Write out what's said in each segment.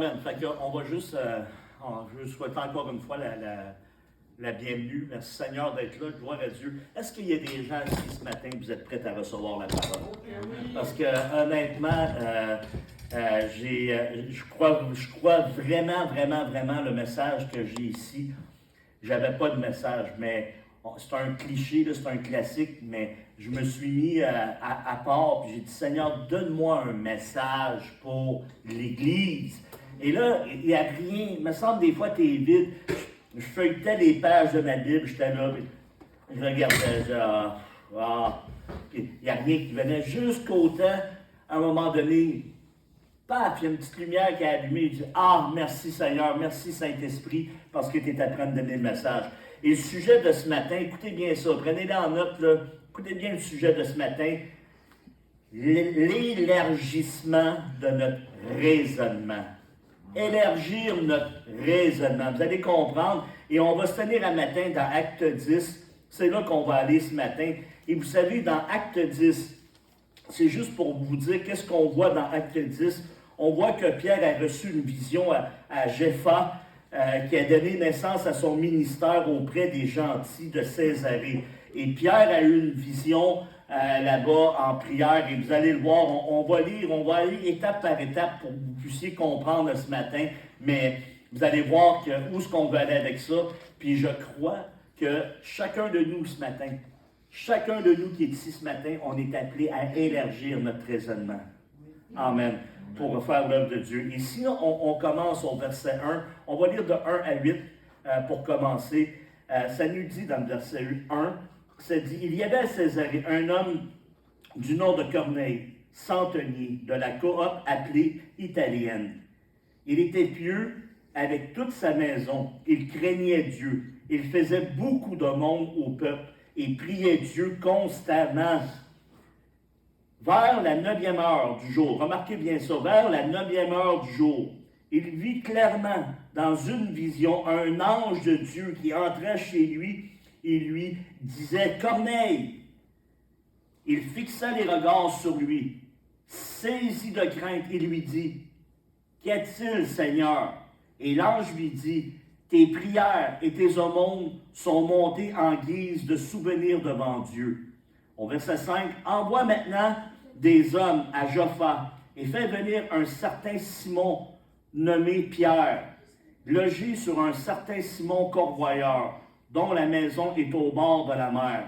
Fait on va juste, je souhaite encore une fois la bienvenue. Merci Seigneur d'être là, gloire à Dieu. Est-ce qu'il y a des gens ici ce matin que vous êtes prêts à recevoir la parole? Parce que honnêtement, je crois vraiment le message que j'ai ici. J'avais pas de message, mais c'est un cliché, là, c'est un classique, mais je me suis mis à part, puis j'ai dit, Seigneur, donne-moi un message pour l'Église. Et là, il n'y a rien, il me semble des fois, tu es vide. Je feuilletais les pages de ma Bible, j'étais là, puis je regardais, il n'y a rien qui venait jusqu'au temps, à un moment donné, paf, il y a une petite lumière qui a allumé, il dit, merci Seigneur, merci Saint-Esprit, parce que tu es en train de donner le message. Et le sujet de ce matin, écoutez bien ça, prenez-le en note, là, écoutez bien le sujet de ce matin, l'élargissement de notre raisonnement. Élargir notre raisonnement. Vous allez comprendre. Et on va se tenir à matin dans Acte 10. C'est là qu'on va aller ce matin. Et vous savez, dans Acte 10, c'est juste pour vous dire qu'est-ce qu'on voit dans Acte 10. On voit que Pierre a reçu une vision à Jépha, qui a donné naissance à son ministère auprès des gentils de Césarée. Et Pierre a eu une vision là-bas en prière, et vous allez le voir, on va aller étape par étape pour que vous puissiez comprendre ce matin, mais vous allez voir où est-ce qu'on veut aller avec ça, puis je crois que chacun de nous ce matin, chacun de nous qui est ici ce matin, on est appelé à élargir notre raisonnement. Amen. Pour faire l'œuvre de Dieu. Et si on commence au verset 1, on va lire de 1 à 8 pour commencer. Ça nous dit dans le verset 1, ça dit, il y avait à Césarée un homme du nom de Corneille, centenier, de la cohorte appelée italienne. Il était pieux avec toute sa maison, il craignait Dieu, il faisait beaucoup de monde au peuple et priait Dieu constamment. Vers la 9e heure du jour, remarquez bien ça, vers la 9e heure du jour, il vit clairement dans une vision un ange de Dieu qui entrait chez lui et lui disait « Corneille ». Il fixa les regards sur lui, saisi de crainte, il lui dit « Qu'y a-t-il, Seigneur ?» Et l'ange lui dit « Tes prières et tes aumônes sont montées en guise de souvenir devant Dieu. » Au verset 5, « Envoie maintenant des hommes à Joppa et fais venir un certain Simon nommé Pierre, logé sur un certain Simon Corvoyeur, dont la maison est au bord de la mer. »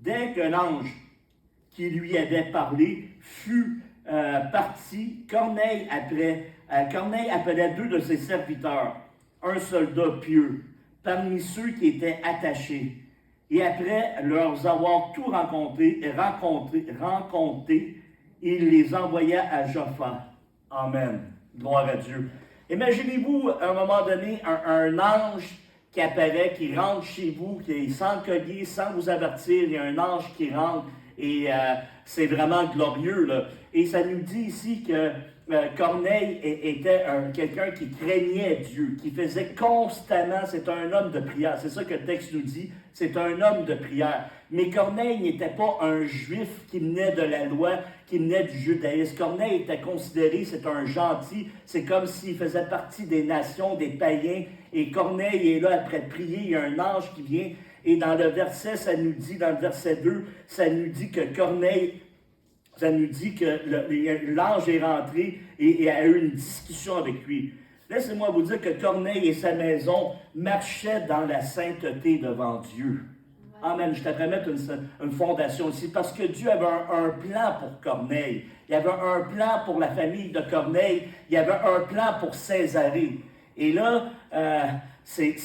Dès que l'ange qui lui avait parlé fut parti, Corneille appela deux de ses serviteurs, un soldat pieux, parmi ceux qui étaient attachés. Et après leur avoir tout raconté, il les envoya à Joppa. Amen. Gloire à Dieu. Imaginez-vous, à un moment donné, un ange qui apparaît, qui rentre chez vous, qui sans cogner, sans vous avertir, il y a un ange qui rentre et c'est vraiment glorieux, là. Et ça nous dit ici que Corneille était quelqu'un qui craignait Dieu, qui faisait constamment, c'est un homme de prière, c'est ça que le texte nous dit, c'est un homme de prière. Mais Corneille n'était pas un juif qui venait de la loi, qui venait du judaïsme. Corneille était considéré, c'est un gentil, c'est comme s'il faisait partie des nations, des païens, et Corneille est là après prier, il y a un ange qui vient, et dans le verset, ça nous dit, dans le verset 2, ça nous dit que Corneille, ça nous dit que l'ange est rentré et a eu une discussion avec lui. Laissez-moi vous dire que Corneille et sa maison marchaient dans la sainteté devant Dieu. Amen. Je t'aimerais mettre une fondation ici parce que Dieu avait un plan pour Corneille. Il y avait un plan pour la famille de Corneille. Il y avait un plan pour Césarée. Et là, c'est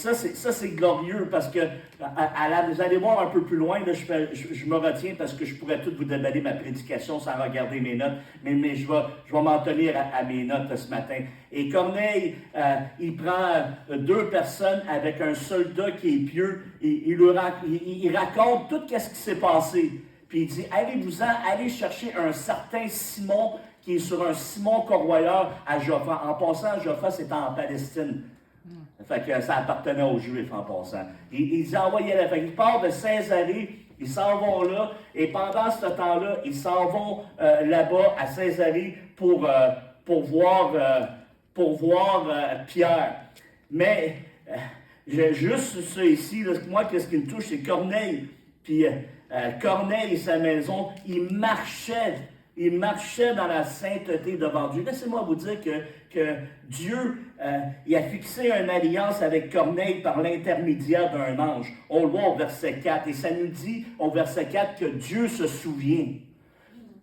glorieux parce que vous allez voir un peu plus loin, là, je me retiens parce que je pourrais tout vous déballer ma prédication sans regarder mes notes, mais je vais m'en tenir à mes notes ce matin. Et Corneille, il prend deux personnes avec un soldat qui est pieux, et il raconte tout ce qui s'est passé. Puis il dit, allez-vous-en, allez chercher un certain Simon qui est sur un Simon Corvoyeur à Joppa. En passant, Joppa, c'était en Palestine. Fait que ça appartenait aux Juifs en passant. Ils envoyaient là. Fait qu'ils partent de Césarée, ils s'en vont là, et pendant ce temps-là, ils s'en vont là-bas à Césarée pour voir pour voir Pierre. Mais juste ça ici, là, moi, qu'est-ce qui me touche, c'est Corneille. Puis Corneille et sa maison, ils marchaient dans la sainteté devant Dieu. Laissez-moi vous dire que Dieu, il a fixé une alliance avec Corneille par l'intermédiaire d'un ange. On le voit au verset 4. Et ça nous dit au verset 4 que Dieu se souvient.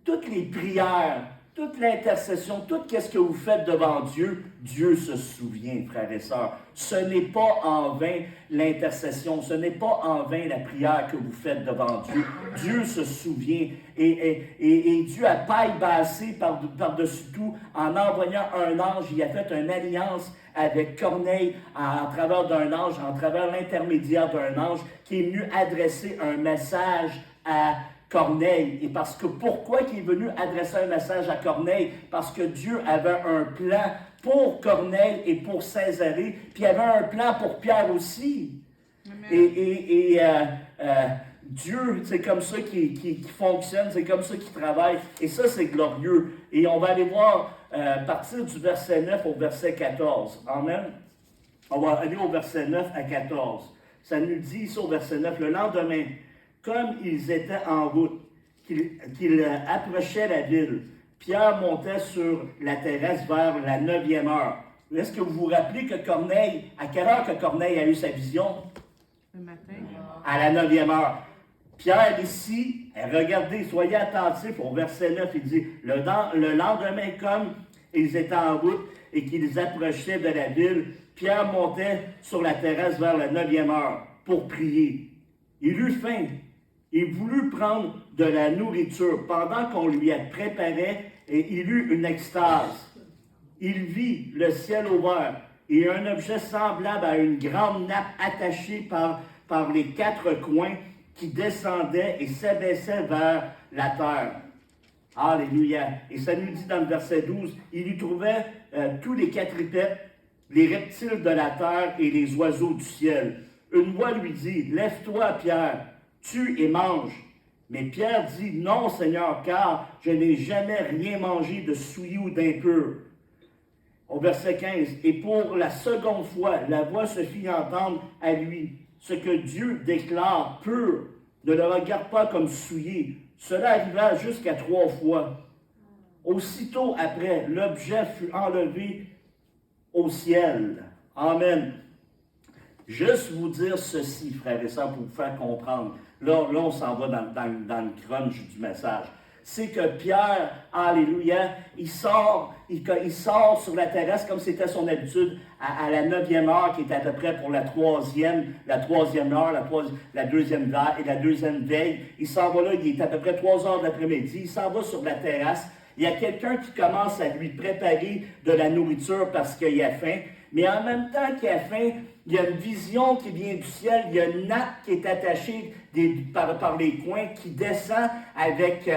Toutes les prières, toute l'intercession, tout ce que vous faites devant Dieu, Dieu se souvient, frères et sœurs. Ce n'est pas en vain l'intercession, ce n'est pas en vain la prière que vous faites devant Dieu. Dieu se souvient et Dieu a paille bassé par-dessus tout en envoyant un ange. Il a fait une alliance avec Corneille en travers d'un ange, en travers l'intermédiaire d'un ange qui est venu adresser un message à Corneille. Et parce que pourquoi il est venu adresser un message à Corneille? Parce que Dieu avait un plan pour Corneille et pour Césarée, puis il avait un plan pour Pierre aussi. Amen. Dieu, c'est comme ça qu'il fonctionne, c'est comme ça qu'il travaille. Et ça, c'est glorieux. Et on va aller voir partir du verset 9 au verset 14. Amen. On va aller au verset 9 à 14. Ça nous dit ici au verset 9, le lendemain, comme ils étaient en route, qu'ils approchaient la ville, Pierre montait sur la terrasse vers la 9e heure. Est-ce que vous vous rappelez que Corneille, à quelle heure que Corneille a eu sa vision? Le matin. À la 9e heure. Pierre ici, regardez, soyez attentifs au verset 9, il dit, le lendemain, comme ils étaient en route et qu'ils approchaient de la ville, Pierre montait sur la terrasse vers la 9e heure pour prier. Il eut faim. Il voulut prendre de la nourriture. Pendant qu'on lui préparait, et il eut une extase. Il vit le ciel ouvert et un objet semblable à une grande nappe attachée par les quatre coins qui descendait et s'abaissait vers la terre. Alléluia. Et ça nous dit dans le verset 12, il y trouvait tous les quadrupèdes, les reptiles de la terre et les oiseaux du ciel. Une voix lui dit, « Lève-toi, Pierre, tue et mange. » Mais Pierre dit, « Non, Seigneur, car je n'ai jamais rien mangé de souillé ou d'impur. » Au verset 15, « Et pour la seconde fois, la voix se fit entendre à lui. Ce que Dieu déclare pur, ne le regarde pas comme souillé. » Cela arriva jusqu'à 3 fois. Aussitôt après, l'objet fut enlevé au ciel. Amen. Juste vous dire ceci, frères et sœurs, pour vous faire comprendre. Là on s'en va dans le crunch du message. C'est que Pierre, alléluia, il sort sur la terrasse comme c'était son habitude à la 9e heure, qui était à peu près pour la troisième heure, la deuxième veille et la deuxième veille. Il s'en va là, il est à peu près 3 heures d'après-midi, il s'en va sur la terrasse. Il y a quelqu'un qui commence à lui préparer de la nourriture parce qu'il a faim. Mais en même temps qu'il a faim, il y a une vision qui vient du ciel, il y a une nappe qui est attachée par les coins, qui descend avec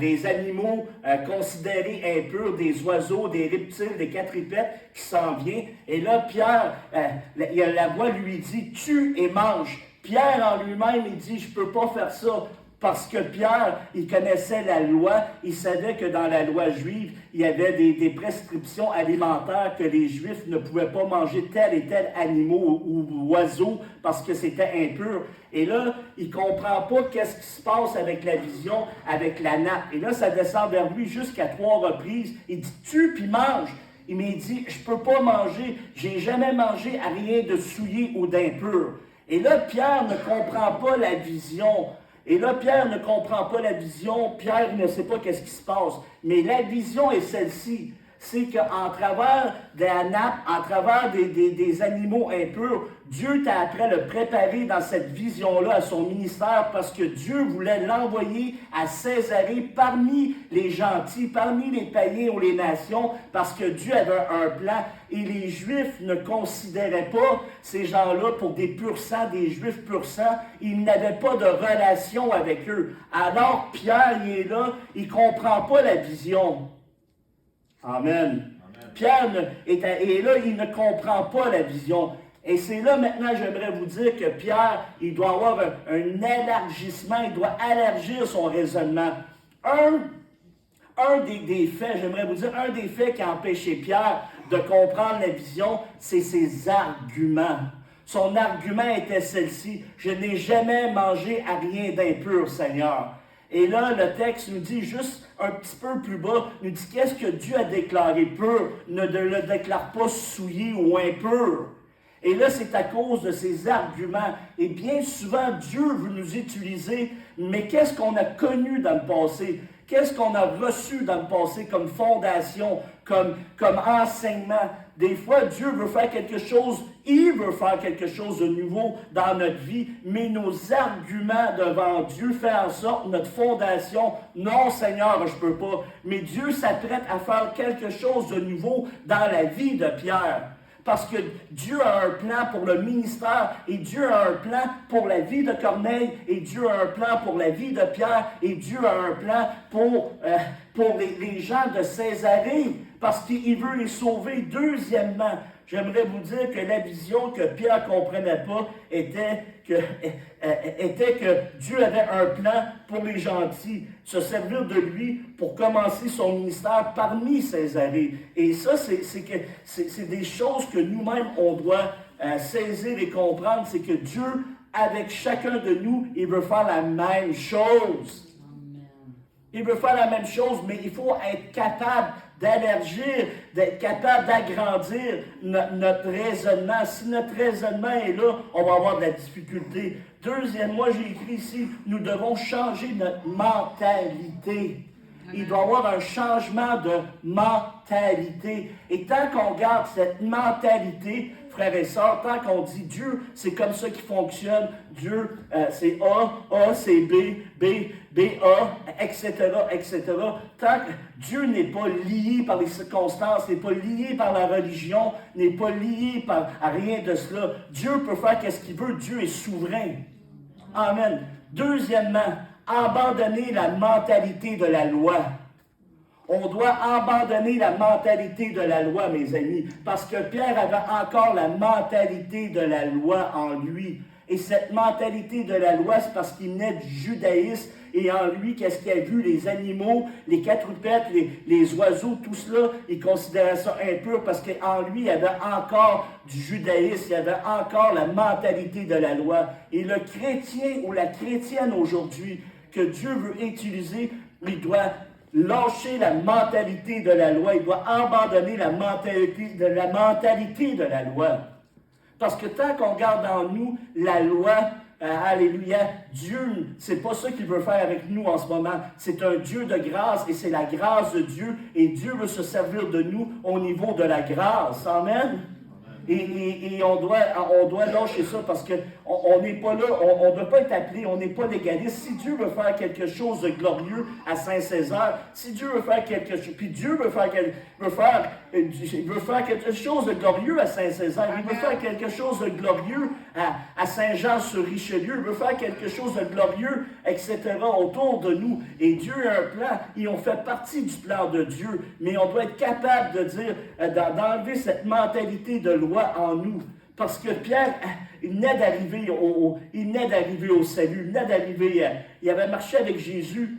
des animaux considérés impurs, des oiseaux, des reptiles, des quadrupèdes qui s'en viennent. Et là, Pierre, la voix lui dit, « Tue et mange. » Pierre en lui-même, il dit, « Je ne peux pas faire ça. » Parce que Pierre, il connaissait la loi, il savait que dans la loi juive, il y avait des prescriptions alimentaires que les Juifs ne pouvaient pas manger tel et tel animaux ou oiseaux parce que c'était impur. Et là, il ne comprend pas qu'est-ce qui se passe avec la vision, avec la nappe. Et là, ça descend vers lui jusqu'à 3 reprises. Il dit, tue puis mange. Il m'a dit, je ne peux pas manger, j'ai jamais mangé à rien de souillé ou d'impur. Et là, Pierre ne comprend pas la vision. Et là, Pierre ne comprend pas la vision, Pierre ne sait pas qu'est-ce qui se passe. Mais la vision est celle-ci, c'est qu'en travers de la nappe, en travers des animaux impurs, Dieu t'a après le préparé dans cette vision-là à son ministère parce que Dieu voulait l'envoyer à Césarée parmi les gentils, parmi les païens ou les nations, parce que Dieu avait un plan. Et les Juifs ne considéraient pas ces gens-là pour des pur sang, des Juifs pur sang. Ils n'avaient pas de relation avec eux. Alors Pierre, il est là, il ne comprend pas la vision. Amen. Pierre est là, il ne comprend pas la vision. Et c'est là maintenant, j'aimerais vous dire que Pierre, il doit avoir un élargissement, il doit élargir son raisonnement. Un des faits, j'aimerais vous dire, un des faits qui a empêché Pierre de comprendre la vision, c'est ses arguments. Son argument était celle-ci: je n'ai jamais mangé à rien d'impur, Seigneur. Et là, le texte nous dit juste un petit peu plus bas, nous dit qu'est-ce que Dieu a déclaré pur, ne le déclare pas souillé ou impur. Et là, c'est à cause de ces arguments. Et bien souvent, Dieu veut nous utiliser, mais qu'est-ce qu'on a connu dans le passé? Qu'est-ce qu'on a reçu dans le passé comme fondation, comme enseignement? Des fois, Dieu veut faire quelque chose, il veut faire quelque chose de nouveau dans notre vie, mais nos arguments devant Dieu font en sorte, notre fondation, non Seigneur, je ne peux pas. Mais Dieu s'apprête à faire quelque chose de nouveau dans la vie de Pierre. Parce que Dieu a un plan pour le ministère, et Dieu a un plan pour la vie de Corneille, et Dieu a un plan pour la vie de Pierre, et Dieu a un plan pour les gens de Césarée, parce qu'il veut les sauver. Deuxièmement, j'aimerais vous dire que la vision que Pierre ne comprenait pas était que Dieu avait un plan pour les gentils, se servir de lui pour commencer son ministère parmi Césarée. Et ça, c'est des choses que nous-mêmes, on doit saisir et comprendre. C'est que Dieu, avec chacun de nous, il veut faire la même chose. Il veut faire la même chose, mais il faut être capable d'élargir, d'être capable d'agrandir notre raisonnement. Si notre raisonnement est là, on va avoir de la difficulté. Deuxièmement, j'ai écrit ici, nous devons changer notre mentalité. Il doit y avoir un changement de mentalité. Et tant qu'on garde cette mentalité, frères et sœurs, tant qu'on dit Dieu, c'est comme ça qu'il fonctionne. Dieu, c'est A, c'est B, A, etc., etc. Tant que Dieu n'est pas lié par les circonstances, n'est pas lié par la religion, n'est pas lié à rien de cela, Dieu peut faire ce qu'il veut. Dieu est souverain. Amen. Deuxièmement, abandonner la mentalité de la loi. On doit abandonner la mentalité de la loi, mes amis, parce que Pierre avait encore la mentalité de la loi en lui. Et cette mentalité de la loi, c'est parce qu'il venait du judaïsme, et en lui, qu'est-ce qu'il a vu? Les animaux, les quadrupèdes, les oiseaux, tout cela, il considérait ça impur parce qu'en lui, il y avait encore du judaïsme, il y avait encore la mentalité de la loi. Et le chrétien ou la chrétienne aujourd'hui, que Dieu veut utiliser, il doit lâcher la mentalité de la loi, il doit abandonner la mentalité de la loi. Parce que tant qu'on garde en nous la loi, alléluia, Dieu, c'est pas ça qu'il veut faire avec nous en ce moment. C'est un Dieu de grâce et c'est la grâce de Dieu. Et Dieu veut se servir de nous au niveau de la grâce. Amen. Et on doit lâcher ça parce qu'on n'est pas là, on ne doit pas être appelé, on n'est pas légaliste. Si Dieu veut faire quelque chose de glorieux à Saint-Césaire, si Dieu veut faire quelque chose, puis Dieu veut faire quelque chose de glorieux à Saint-Césaire, il veut faire quelque chose de glorieux à Saint-Jean-sur-Richelieu, il veut faire quelque chose de glorieux, etc., autour de nous. Et Dieu a un plan, et on fait partie du plan de Dieu, mais on doit être capable de dire, d'enlever cette mentalité de loi en nous. Parce que Pierre, il venait d'arriver au salut, il avait marché avec Jésus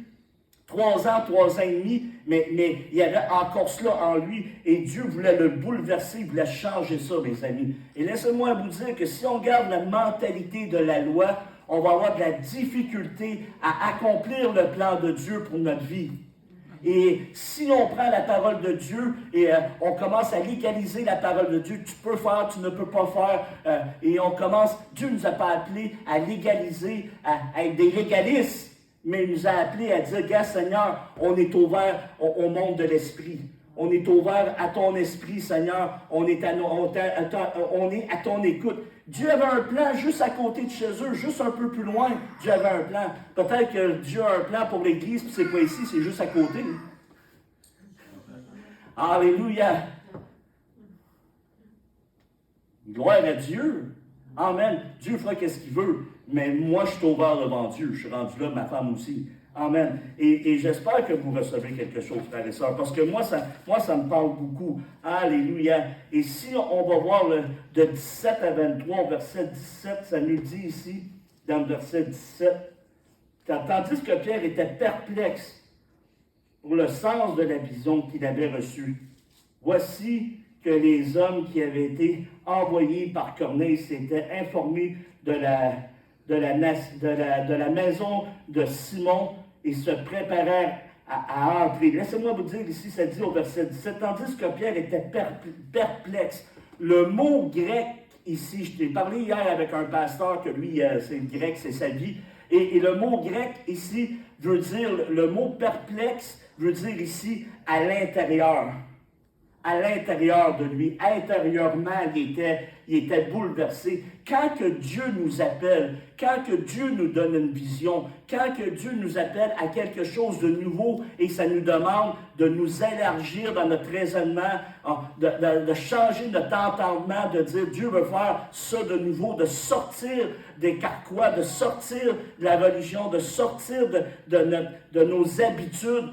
3 ans et demi, mais il y avait encore cela en lui, et Dieu voulait le bouleverser, il voulait changer ça, mes amis. Et laissez-moi vous dire que si on garde la mentalité de la loi, on va avoir de la difficulté à accomplir le plan de Dieu pour notre vie. Et si on prend la parole de Dieu et on commence à légaliser la parole de Dieu, tu peux faire, tu ne peux pas faire, et on commence, Dieu nous a pas appelés à légaliser, à être des légalistes, mais il nous a appelés à dire, gars Seigneur, on est ouvert au monde de l'esprit. On est ouvert à ton esprit, Seigneur. On est à ton écoute. Dieu avait un plan juste à côté de chez eux, juste un peu plus loin. Dieu avait un plan. Peut-être que Dieu a un plan pour l'Église, puis c'est pas ici, c'est juste à côté. Alléluia. Gloire à Dieu. Amen. Dieu fera ce qu'il veut. Mais moi, je suis ouvert devant Dieu. Je suis rendu là, ma femme aussi. Amen. Et j'espère que vous recevez quelque chose, frères et sœurs, parce que moi, ça me parle beaucoup. Alléluia. Et si on va voir de 17 à 23, verset 17, ça nous dit ici, dans le verset 17, tandis que Pierre était perplexe pour le sens de la vision qu'il avait reçue. Voici que les hommes qui avaient été envoyés par Corneille s'étaient informés de la maison de Simon et se préparèrent à entrer. Laissez-moi vous dire ici, ça dit au verset 17, tandis que Pierre était perplexe. Le mot grec ici, je t'ai parlé hier avec un pasteur que lui, c'est le grec, c'est sa vie. Et le mot grec ici veut dire, le mot perplexe veut dire ici à l'intérieur. À l'intérieur de lui, intérieurement, il était bouleversé. Quand que Dieu nous appelle, quand que Dieu nous donne une vision, quand que Dieu nous appelle à quelque chose de nouveau et ça nous demande de nous élargir dans notre raisonnement, de changer notre entendement, de dire Dieu veut faire ça de nouveau, de sortir des carquois, de sortir de la religion, de sortir de nos habitudes.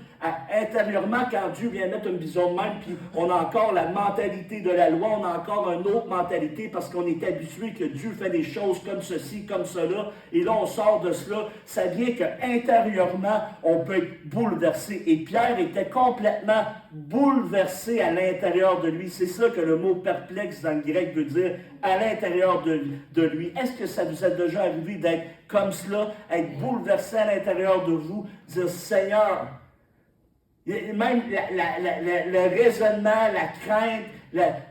Intérieurement, quand Dieu vient mettre une vision de même, puis on a encore la mentalité de la loi, on a encore une autre mentalité parce qu'on est habitué que Dieu fait des choses comme ceci, comme cela, et là on sort de cela, ça vient qu'intérieurement, on peut être bouleversé. Et Pierre était complètement bouleversé à l'intérieur de lui. C'est ça que le mot perplexe dans le grec veut dire, à l'intérieur de lui. Est-ce que ça vous est déjà arrivé d'être comme cela, être bouleversé à l'intérieur de vous, dire Seigneur, même le raisonnement, la crainte,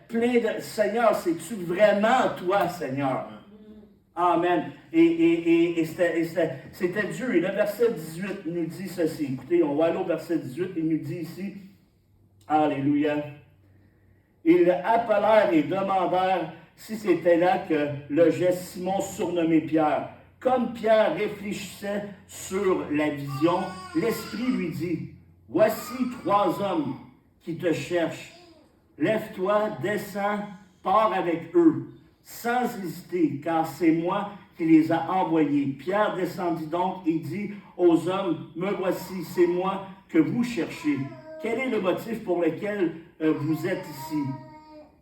plein de Seigneur, c'est-tu vraiment toi, Seigneur? Amen. Et c'était Dieu. Et le verset 18 nous dit ceci. Écoutez, on va aller au verset 18. Il nous dit ici, Alléluia. Ils appelèrent et demandèrent si c'était là que logeait Simon surnommé Pierre. Comme Pierre réfléchissait sur la vision, l'Esprit lui dit, voici 3 hommes qui te cherchent. Lève-toi, descends, pars avec eux, sans hésiter, car c'est moi qui les a envoyés. Pierre descendit donc et dit aux hommes, me voici, c'est moi que vous cherchez. Quel est le motif pour lequel vous êtes ici?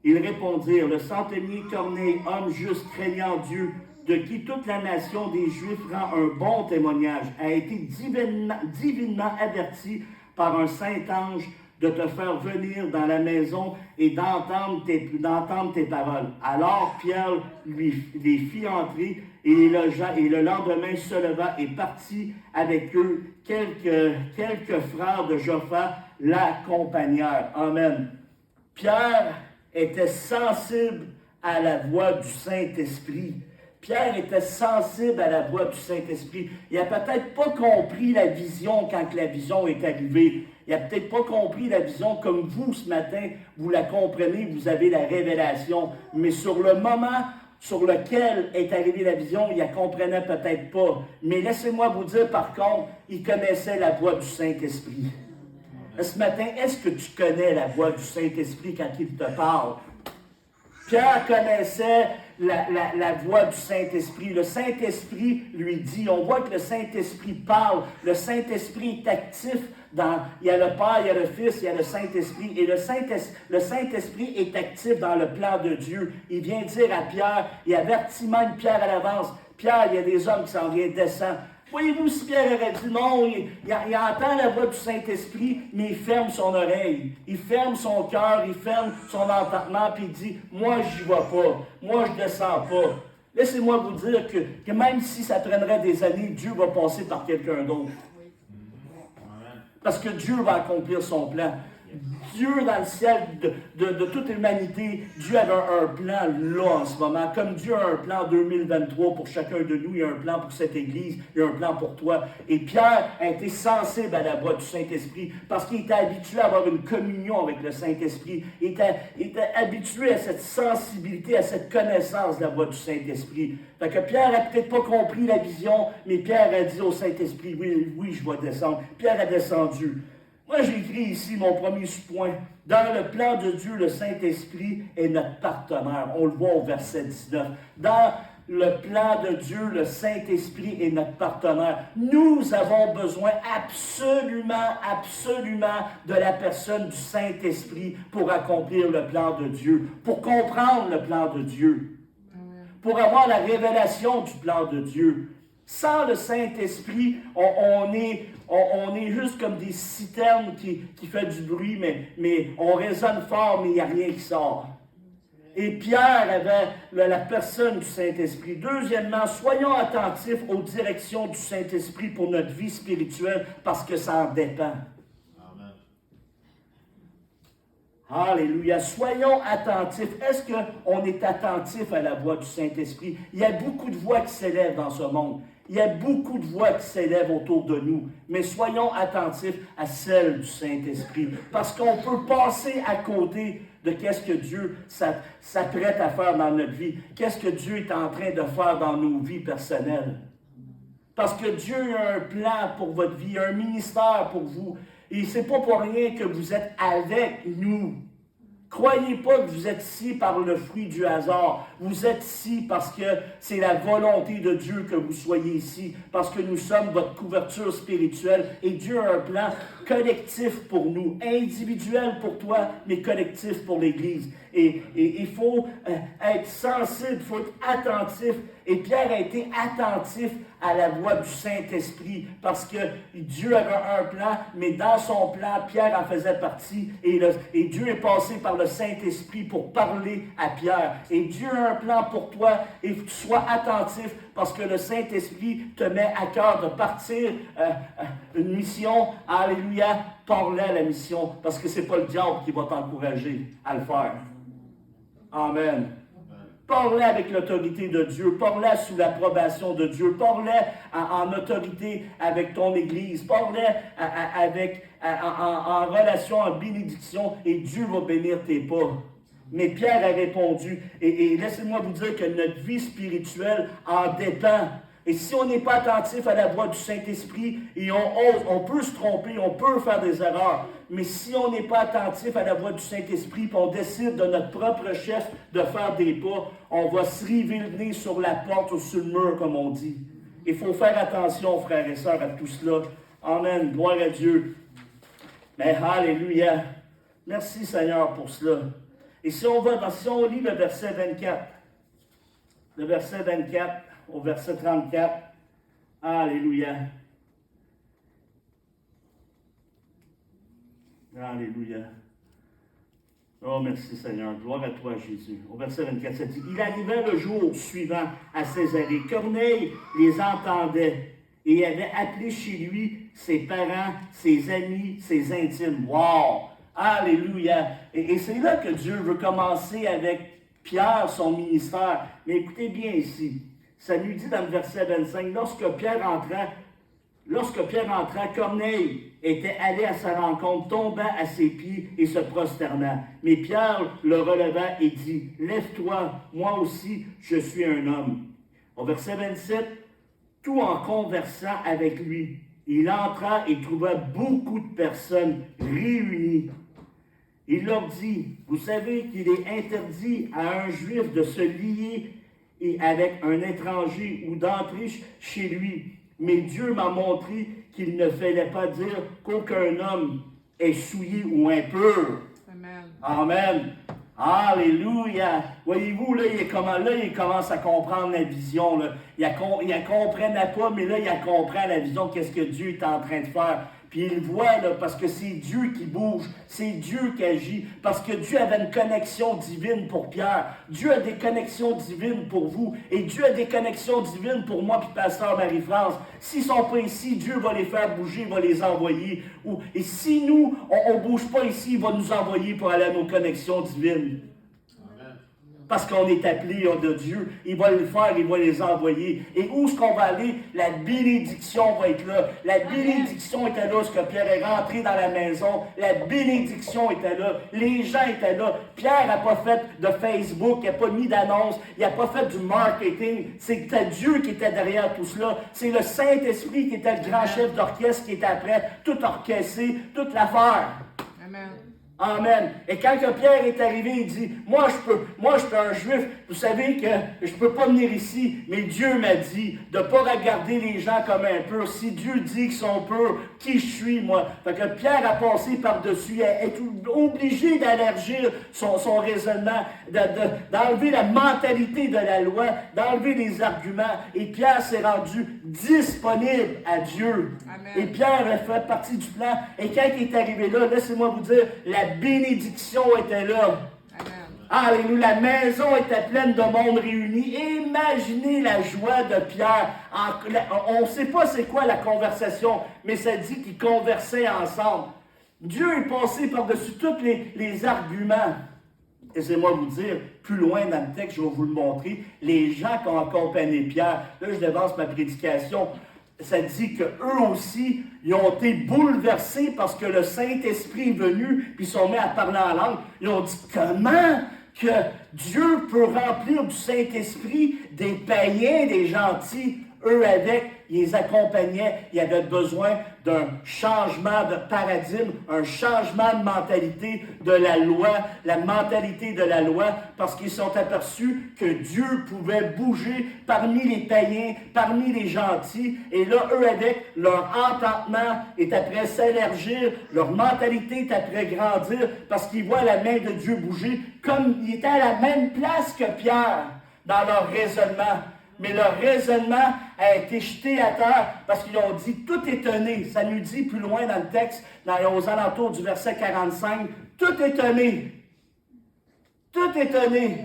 Ils répondirent, le centenier Corneille, homme juste, craignant Dieu, de qui toute la nation des Juifs rend un bon témoignage, a été divinement averti par un saint ange de te faire venir dans la maison et d'entendre tes paroles. Alors Pierre les fit entrer et les logea, et le lendemain se leva et partit avec eux. Quelques frères de Joppa l'accompagnèrent. Amen. Pierre était sensible à la voix du Saint-Esprit. Pierre était sensible à la voix du Saint-Esprit. Il n'a peut-être pas compris la vision quand la vision est arrivée. Il n'a peut-être pas compris la vision comme vous, ce matin, vous la comprenez, vous avez la révélation. Mais sur le moment sur lequel est arrivée la vision, il ne la comprenait peut-être pas. Mais laissez-moi vous dire, par contre, il connaissait la voix du Saint-Esprit. Ce matin, est-ce que tu connais la voix du Saint-Esprit quand il te parle? Pierre connaissait la voix du Saint-Esprit. Le Saint-Esprit lui dit, on voit que le Saint-Esprit parle, le Saint-Esprit est actif il y a le Père, il y a le Fils, il y a le Saint-Esprit, et le Saint-Esprit est actif dans le plan de Dieu. Il vient dire à Pierre, il avertit même Pierre à l'avance, Pierre, il y a des hommes qui s'en viennent descendre. Voyez-vous, si Pierre aurait dit non, il entend la voix du Saint-Esprit, mais il ferme son oreille, il ferme son cœur, il ferme son entendement, puis il dit, moi, j'y vais pas, moi, je descends pas. Laissez-moi vous dire que même si ça traînerait des années, Dieu va passer par quelqu'un d'autre. Parce que Dieu va accomplir son plan. Dieu, dans le ciel de toute l'humanité, Dieu avait un plan là en ce moment. Comme Dieu a un plan 2023 pour chacun de nous, il y a un plan pour cette Église, il y a un plan pour toi. Et Pierre a été sensible à la voix du Saint-Esprit parce qu'il était habitué à avoir une communion avec le Saint-Esprit. Il était habitué à cette sensibilité, à cette connaissance de la voix du Saint-Esprit. Fait que Pierre n'a peut-être pas compris la vision, mais Pierre a dit au Saint-Esprit, oui, je vais descendre. Pierre a descendu. Moi, j'ai écrit ici mon premier point. Dans le plan de Dieu, le Saint-Esprit est notre partenaire. On le voit au verset 19. Dans le plan de Dieu, le Saint-Esprit est notre partenaire. Nous avons besoin absolument de la personne du Saint-Esprit pour accomplir le plan de Dieu, pour comprendre le plan de Dieu, pour avoir la révélation du plan de Dieu. Sans le Saint-Esprit, on est juste comme des citernes qui font du bruit, mais on résonne fort, mais il n'y a rien qui sort. Et Pierre avait la personne du Saint-Esprit. Deuxièmement, soyons attentifs aux directions du Saint-Esprit pour notre vie spirituelle, parce que ça en dépend. Amen. Alléluia. Soyons attentifs. Est-ce qu'on est attentif à la voix du Saint-Esprit? Il y a beaucoup de voix qui s'élèvent dans ce monde. Il y a beaucoup de voix qui s'élèvent autour de nous, mais soyons attentifs à celle du Saint-Esprit, parce qu'on peut passer à côté de qu'est-ce que Dieu s'apprête à faire dans notre vie, qu'est-ce que Dieu est en train de faire dans nos vies personnelles. Parce que Dieu a un plan pour votre vie, un ministère pour vous, et c'est pas pour rien que vous êtes avec nous. Croyez pas que vous êtes ici par le fruit du hasard. Vous êtes ici parce que c'est la volonté de Dieu que vous soyez ici, parce que nous sommes votre couverture spirituelle et Dieu a un plan collectif pour nous, individuel pour toi, mais collectif pour l'Église. Et il faut être sensible, il faut être attentif. Et Pierre a été attentif à la voix du Saint-Esprit parce que Dieu avait un plan, mais dans son plan, Pierre en faisait partie. Et Dieu est passé par le Saint-Esprit pour parler à Pierre. Et Dieu a un plan pour toi et tu sois attentif parce que le Saint-Esprit te met à cœur de partir une mission. Alléluia, parle à la mission parce que ce n'est pas le diable qui va t'encourager à le faire. Amen. Parle avec l'autorité de Dieu, parle sous l'approbation de Dieu, parle en autorité avec ton Église, parle en relation, en bénédiction, et Dieu va bénir tes pas. Mais Pierre a répondu, et laissez-moi vous dire que notre vie spirituelle en dépend. Et si on n'est pas attentif à la voix du Saint-Esprit, et on peut se tromper, on peut faire des erreurs. Mais si on n'est pas attentif à la voix du Saint-Esprit, puis on décide de notre propre chef de faire des pas, on va se river le nez sur la porte ou sur le mur, comme on dit. Il faut faire attention, frères et sœurs, à tout cela. Amen. Gloire à Dieu. Mais alléluia. Merci, Seigneur, pour cela. Et si on lit le verset 24, le verset 24 au verset 34, alléluia. Alléluia. Oh, merci Seigneur. Gloire à toi, Jésus. Au verset 24, ça dit, « Il arrivait le jour suivant à Césarée. Corneille les entendait et avait appelé chez lui ses parents, ses amis, ses intimes. » Wow! Alléluia! Et c'est là que Dieu veut commencer avec Pierre, son ministère. Mais écoutez bien ici. Ça lui dit dans le verset 25, lorsque Pierre entra, Corneille était allé à sa rencontre, tombant à ses pieds et se prosternant. Mais Pierre le releva et dit, « Lève-toi, moi aussi, je suis un homme. » Au verset 27, tout en conversant avec lui, il entra et trouva beaucoup de personnes réunies. Il leur dit, « Vous savez qu'il est interdit à un juif de se lier et avec un étranger ou d'entrer chez lui. Mais Dieu m'a montré qu'il ne fallait pas dire qu'aucun homme est souillé ou impur. » Amen. Amen. Alléluia. Voyez-vous, là, il commence à comprendre la vision. Là. Il ne comprenait pas, mais là, il comprend la vision, qu'est-ce que Dieu est en train de faire. Puis il voit, là, parce que c'est Dieu qui bouge, c'est Dieu qui agit, parce que Dieu avait une connexion divine pour Pierre. Dieu a des connexions divines pour vous, et Dieu a des connexions divines pour moi puis pasteur Marie-France. S'ils ne sont pas ici, Dieu va les faire bouger, il va les envoyer. Et si nous, on ne bouge pas ici, il va nous envoyer pour aller à nos connexions divines. Parce qu'on est appelé de Dieu. Il va le faire, il va les envoyer. Et où est-ce qu'on va aller? La bénédiction va être là. La bénédiction était là lorsque Pierre est rentré dans la maison. La bénédiction était là. Les gens étaient là. Pierre n'a pas fait de Facebook, il n'a pas mis d'annonce, il n'a pas fait du marketing. C'était Dieu qui était derrière tout cela. C'est le Saint-Esprit qui était le grand chef d'orchestre qui était après tout orchestré, toute l'affaire. Amen. Amen. Et quand Pierre est arrivé, il dit, moi je suis un juif, vous savez que je ne peux pas venir ici, mais Dieu m'a dit de ne pas regarder les gens comme impurs. Si Dieu dit qu'ils sont purs, qui je suis, moi? Fait que Pierre a passé par-dessus, est obligé d'élargir son raisonnement, d'enlever la mentalité de la loi, d'enlever les arguments. Et Pierre s'est rendu disponible à Dieu. Amen. Et Pierre a fait partie du plan. Et quand il est arrivé là, laissez-moi vous dire, la bénédiction était là. Amen. Alléluia, la maison était pleine de monde réuni. Imaginez la joie de Pierre. On ne sait pas c'est quoi la conversation, mais ça dit qu'ils conversaient ensemble. Dieu est passé par-dessus tous les arguments. Laissez-moi vous dire, plus loin dans le texte, je vais vous le montrer, les gens qui ont accompagné Pierre, là je devance ma prédication, ça dit qu'eux aussi, ils ont été bouleversés parce que le Saint-Esprit est venu, puis ils sont mis à parler en langue. Ils ont dit, comment que Dieu peut remplir du Saint-Esprit des païens, des gentils? Eux avec, ils les accompagnaient, il y avait besoin d'un changement de paradigme, un changement de mentalité de la loi, la mentalité de la loi, parce qu'ils sont aperçus que Dieu pouvait bouger parmi les païens, parmi les gentils, et là, eux avec, leur entendement est après s'élargir, leur mentalité est après grandir, parce qu'ils voient la main de Dieu bouger, comme ils étaient à la même place que Pierre dans leur raisonnement. Mais leur raisonnement a été jeté à terre parce qu'ils ont dit tout étonné. Ça nous dit plus loin dans le texte, aux alentours du verset 45, tout étonné. Tout étonné.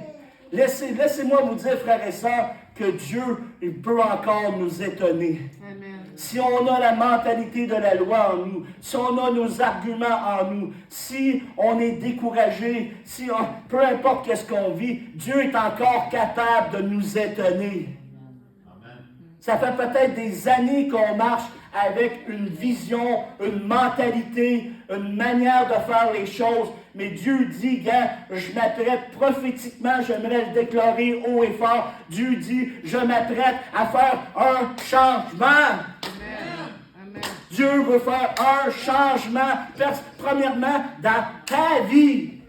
Laissez-moi vous dire, frères et sœurs, que Dieu il peut encore nous étonner. Amen. Si on a la mentalité de la loi en nous, si on a nos arguments en nous, si on est découragé, peu importe ce qu'on vit, Dieu est encore capable de nous étonner. Ça fait peut-être des années qu'on marche avec une vision, une mentalité, une manière de faire les choses. Mais Dieu dit, gars, je m'apprête prophétiquement, j'aimerais le déclarer haut et fort. Dieu dit, je m'apprête à faire un changement. Amen. Dieu veut faire un changement, premièrement, dans ta vie.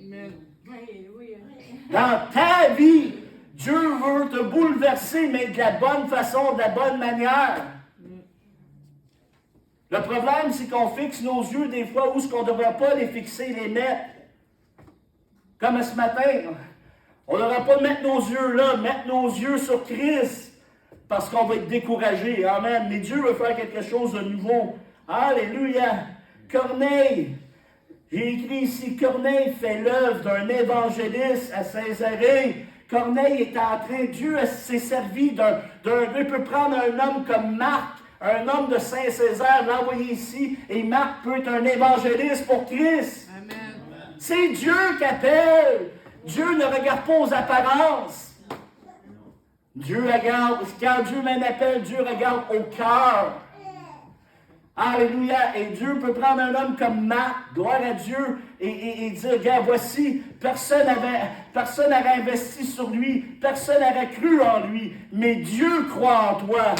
Amen. Dans ta vie. Dieu veut te bouleverser, mais de la bonne façon, de la bonne manière. Le problème, c'est qu'on fixe nos yeux des fois où ce qu'on ne devrait pas les fixer, les mettre. Comme ce matin, on ne devrait pas mettre nos yeux là, mettre nos yeux sur Christ, parce qu'on va être découragé. Amen. Mais Dieu veut faire quelque chose de nouveau. Alléluia. Corneille. J'ai écrit ici, Corneille fait l'œuvre d'un évangéliste à Césarée. Corneille est en train, Dieu s'est servi il peut prendre un homme comme Marc, un homme de Saint-Césaire, l'envoyer ici, et Marc peut être un évangéliste pour Christ. Amen. C'est Dieu qui appelle. Dieu ne regarde pas aux apparences. Dieu regarde, quand Dieu met un appel, Dieu regarde au cœur. Alléluia. Et Dieu peut prendre un homme comme Marc, gloire à Dieu, et dire, regarde, voici, personne n'avait investi sur lui, personne n'avait cru en lui, mais Dieu croit en toi.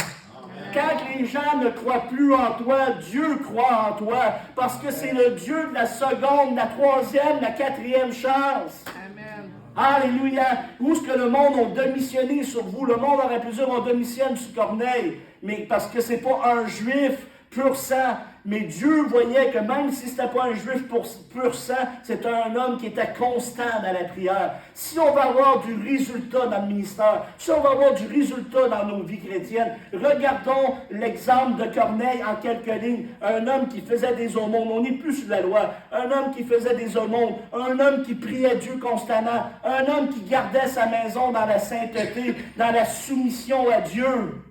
Quand les gens ne croient plus en toi, Dieu croit en toi, parce que c'est le Dieu de la seconde, la troisième, la quatrième chance. Amen. Alléluia. Où est-ce que le monde a démissionné sur vous? Le monde aurait pu dire, on démissionne sur Corneille, mais parce que c'est pas un juif pur sang. Mais Dieu voyait que même si ce n'était pas un juif pur sang, c'était un homme qui était constant dans la prière. Si on va avoir du résultat dans le ministère, si on va avoir du résultat dans nos vies chrétiennes, regardons l'exemple de Corneille en quelques lignes. Un homme qui faisait des aumônes, on n'est plus sous la loi. Un homme qui faisait des aumônes, un homme qui priait Dieu constamment, un homme qui gardait sa maison dans la sainteté, dans la soumission à Dieu.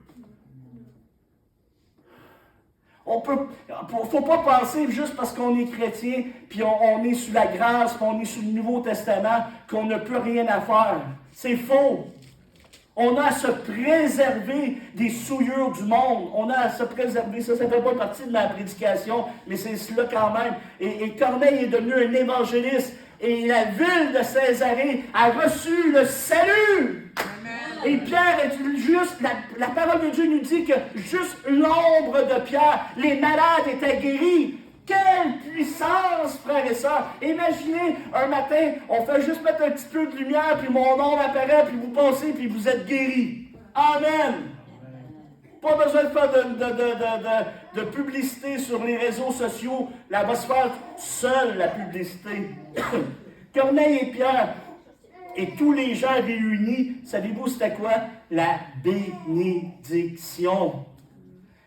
Il ne faut pas penser juste parce qu'on est chrétien, puis on est sous la grâce, puis on est sous le Nouveau Testament, qu'on n'a plus rien à faire. C'est faux. On a à se préserver des souillures du monde. On a à se préserver. Ça ne fait pas partie de ma prédication, mais c'est cela quand même. Et Corneille est devenu un évangéliste. Et la ville de Césarée a reçu le salut. Et Pierre est juste, la parole de Dieu nous dit que juste l'ombre de Pierre, les malades étaient guéris. Quelle puissance, frères et sœurs! Imaginez, un matin, on fait juste mettre un petit peu de lumière, puis mon ombre apparaît, puis vous passez, puis vous êtes guéris. Amen! Pas besoin de faire de publicité sur les réseaux sociaux. Elle va se faire seule, la publicité. Corneille et Pierre Et tous les gens réunis, savez-vous c'était quoi? La bénédiction.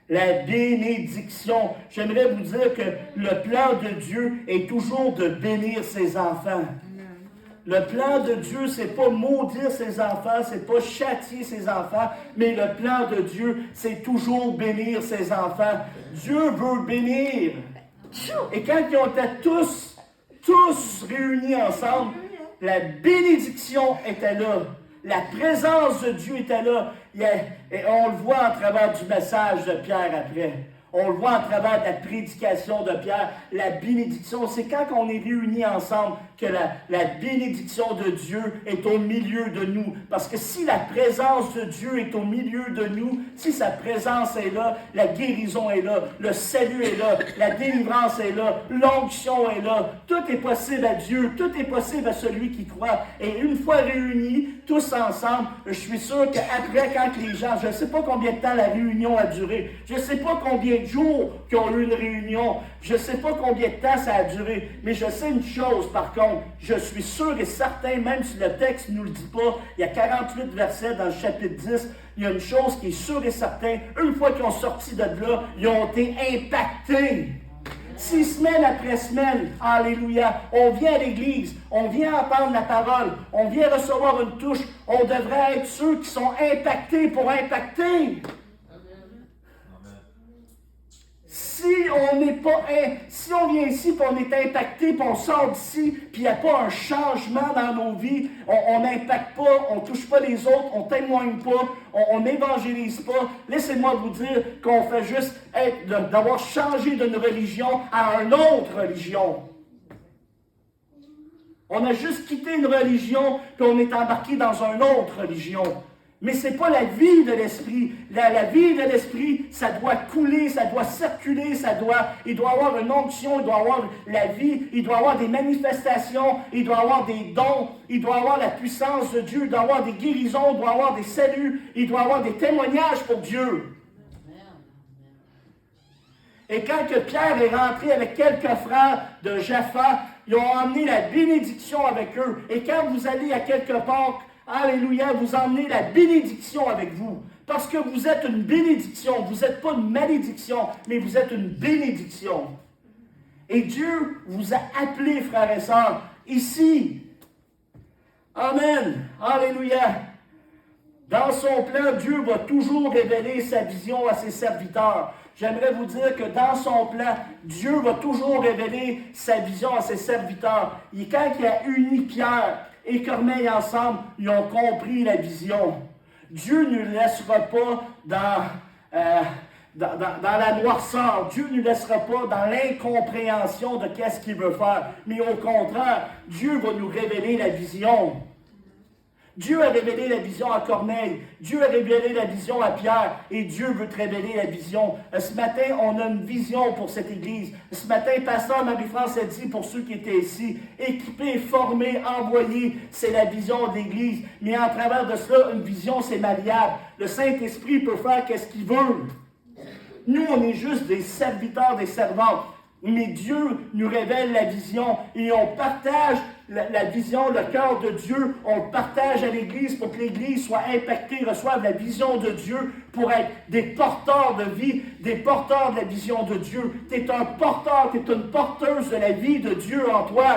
La bénédiction. J'aimerais vous dire que le plan de Dieu est toujours de bénir ses enfants. Le plan de Dieu, c'est pas maudire ses enfants, c'est pas châtier ses enfants, mais le plan de Dieu, c'est toujours bénir ses enfants. Dieu veut bénir. Et quand ils ont été tous réunis ensemble, la bénédiction était là. La présence de Dieu était là. Et on le voit à travers du message de Pierre après. On le voit à travers la prédication de Pierre. La bénédiction, c'est quand on est réunis ensemble que la bénédiction de Dieu est au milieu de nous. Parce que si la présence de Dieu est au milieu de nous, si sa présence est là, la guérison est là, le salut est là, la délivrance est là, l'onction est là. Tout est possible à Dieu, tout est possible à celui qui croit. Et une fois réunis, tous ensemble, je suis sûr qu'après, quand les gens, je ne sais pas combien de temps la réunion a duré, je ne sais pas combien de jours qu'ils ont eu une réunion, je ne sais pas combien de temps ça a duré, mais je sais une chose par contre, je suis sûr et certain, même si le texte ne nous le dit pas, il y a 48 versets dans le chapitre 10, il y a une chose qui est sûre et certaine, une fois qu'ils ont sorti de là, ils ont été impactés. 6 semaines après semaine, alléluia, on vient à l'église, on vient entendre la parole, on vient recevoir une touche, on devrait être ceux qui sont impactés pour impacter. Si on vient ici, puis on est impacté, puis on sort d'ici, puis il n'y a pas un changement dans nos vies, on n'impacte pas, on ne touche pas les autres, on ne témoigne pas, on n'évangélise pas, laissez-moi vous dire qu'on fait juste d'avoir changé d'une religion à une autre religion. On a juste quitté une religion, puis on est embarqué dans une autre religion. Mais ce n'est pas la vie de l'esprit. La vie de l'esprit, ça doit couler, ça doit circuler, il doit avoir une onction, il doit avoir la vie, il doit avoir des manifestations, il doit avoir des dons, il doit avoir la puissance de Dieu, il doit avoir des guérisons, il doit avoir des saluts, il doit avoir des témoignages pour Dieu. Et quand que Pierre est rentré avec quelques frères de Jaffa, ils ont emmené la bénédiction avec eux. Et quand vous allez à quelque part, alléluia, vous emmenez la bénédiction avec vous. Parce que vous êtes une bénédiction. Vous n'êtes pas une malédiction, mais vous êtes une bénédiction. Et Dieu vous a appelés, frères et sœurs, ici. Amen. Alléluia. Dans son plan, Dieu va toujours révéler sa vision à ses serviteurs. J'aimerais vous dire que dans son plan, Dieu va toujours révéler sa vision à ses serviteurs. Et quand il a uni Pierre et Corneille ensemble, ils ont compris la vision. Dieu ne nous laissera pas dans la noirceur. Dieu ne nous laissera pas dans l'incompréhension de qu'est-ce qu'il veut faire. Mais au contraire, Dieu va nous révéler la vision. Dieu a révélé la vision à Corneille. Dieu a révélé la vision à Pierre. Et Dieu veut te révéler la vision. Ce matin, on a une vision pour cette Église. Ce matin, Pasteur Marie-France a dit pour ceux qui étaient ici, équipés, formés, envoyés, c'est la vision de l'Église. Mais en travers de cela, une vision, c'est malléable. Le Saint-Esprit peut faire ce qu'il veut. Nous, on est juste des serviteurs, des servantes. Mais Dieu nous révèle la vision et on partage la vision, le cœur de Dieu. On le partage à l'Église pour que l'Église soit impactée, reçoive la vision de Dieu pour être des porteurs de vie, des porteurs de la vision de Dieu. Tu es un porteur, tu es une porteuse de la vie de Dieu en toi.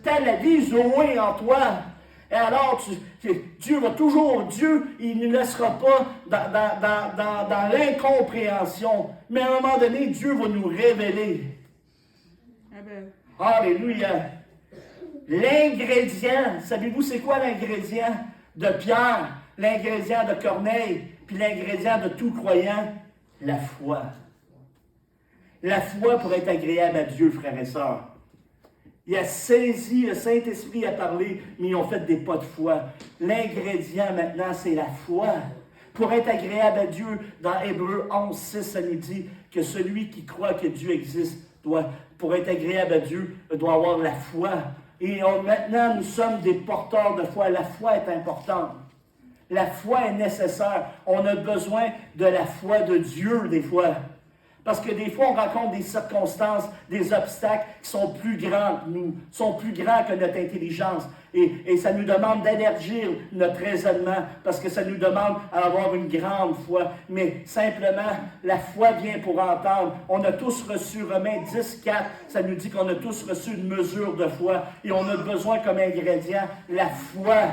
Tu as la vie Zoé en toi. Et alors, Dieu va toujours, Dieu, il ne nous laissera pas dans l'incompréhension. Mais à un moment donné, Dieu va nous révéler. Amen. Alléluia. L'ingrédient, savez-vous c'est quoi l'ingrédient de Pierre, l'ingrédient de Corneille, puis l'ingrédient de tout croyant? La foi. La foi pour être agréable à Dieu, frères et sœurs. Il a saisi, le Saint-Esprit a parlé, mais ils ont fait des pas de foi. L'ingrédient maintenant, c'est la foi. Pour être agréable à Dieu, dans Hébreux 11, 6, ça nous dit que celui qui croit que Dieu existe, pour être agréable à Dieu, doit avoir la foi. Et maintenant, nous sommes des porteurs de foi. La foi est importante. La foi est nécessaire. On a besoin de la foi de Dieu des fois. Parce que des fois, on rencontre des circonstances, des obstacles qui sont plus grands que nous, sont plus grands que notre intelligence. Et ça nous demande d'élargir notre raisonnement, parce que ça nous demande d'avoir une grande foi. Mais simplement, la foi vient pour entendre. On a tous reçu, Romains 10:4, ça nous dit qu'on a tous reçu une mesure de foi. Et on a besoin comme ingrédient la foi.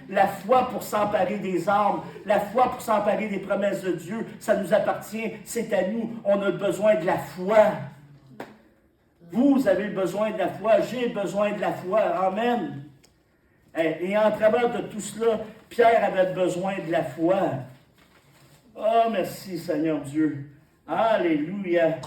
La foi pour s'emparer des armes, la foi pour s'emparer des promesses de Dieu, ça nous appartient, c'est à nous. On a besoin de la foi. Vous avez besoin de la foi, j'ai besoin de la foi. Amen. Et en travers de tout cela, Pierre avait besoin de la foi. Oh, merci Seigneur Dieu. Alléluia.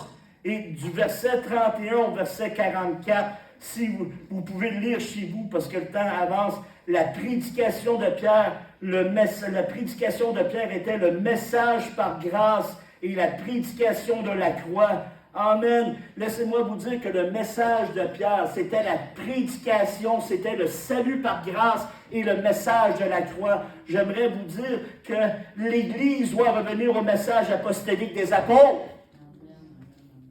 Et du verset 31 au verset 44, si vous pouvez le lire chez vous, parce que le temps avance, la prédication de Pierre, la prédication de Pierre était le message par grâce et la prédication de la croix. Amen. Laissez-moi vous dire que le message de Pierre, c'était la prédication, c'était le salut par grâce et le message de la croix. J'aimerais vous dire que l'Église doit revenir au message apostolique des apôtres.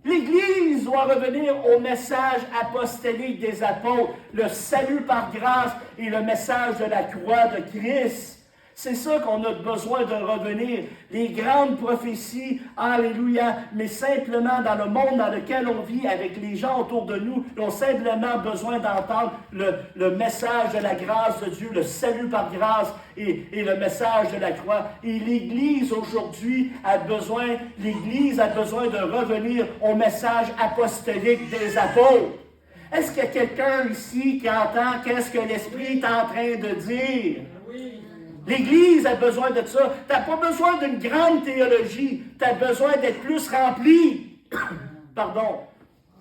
L'Église doit revenir au message apostolique des apôtres, le salut par grâce et le message de la croix de Christ. C'est ça qu'on a besoin de revenir. Les grandes prophéties, alléluia, mais simplement dans le monde dans lequel on vit, avec les gens autour de nous, ils ont simplement besoin d'entendre le message de la grâce de Dieu, le salut par grâce et le message de la croix. Et l'Église aujourd'hui a besoin de revenir au message apostolique des apôtres. Est-ce qu'il y a quelqu'un ici qui entend qu'est-ce que l'Esprit est en train de dire? L'Église a besoin de ça. Tu n'as pas besoin d'une grande théologie. Tu as besoin d'être plus rempli. Pardon.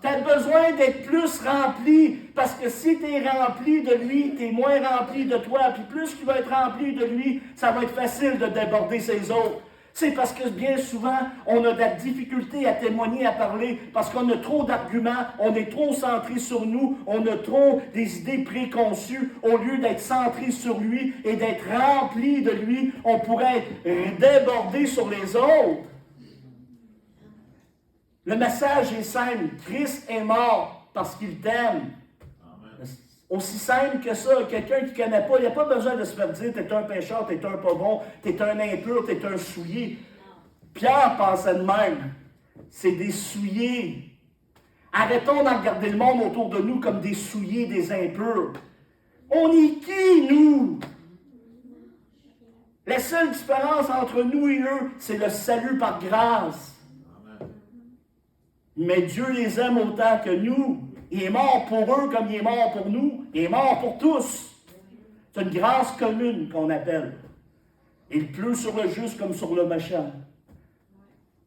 Tu as besoin d'être plus rempli. Parce que si tu es rempli de lui, tu es moins rempli de toi. Puis plus tu vas être rempli de lui, ça va être facile de déborder ses autres. C'est parce que bien souvent, on a de la difficulté à témoigner, à parler, parce qu'on a trop d'arguments, on est trop centré sur nous, on a trop des idées préconçues, au lieu d'être centré sur lui et d'être rempli de lui, on pourrait être débordé sur les autres. Le message est simple, Christ est mort parce qu'il t'aime. Aussi simple que ça, quelqu'un qui ne connaît pas, il n'y a pas besoin de se faire dire « t'es un pécheur, t'es un pas bon, t'es un impur, t'es un souillé ». Pierre pensait de même. C'est des souillés. Arrêtons de regarder le monde autour de nous comme des souillés, des impurs. On est qui, nous? La seule différence entre nous et eux, c'est le salut par grâce. Mais Dieu les aime autant que nous. Il est mort pour eux comme il est mort pour nous. Il est mort pour tous. C'est une grâce commune qu'on appelle. Il pleut sur le juste comme sur le méchant.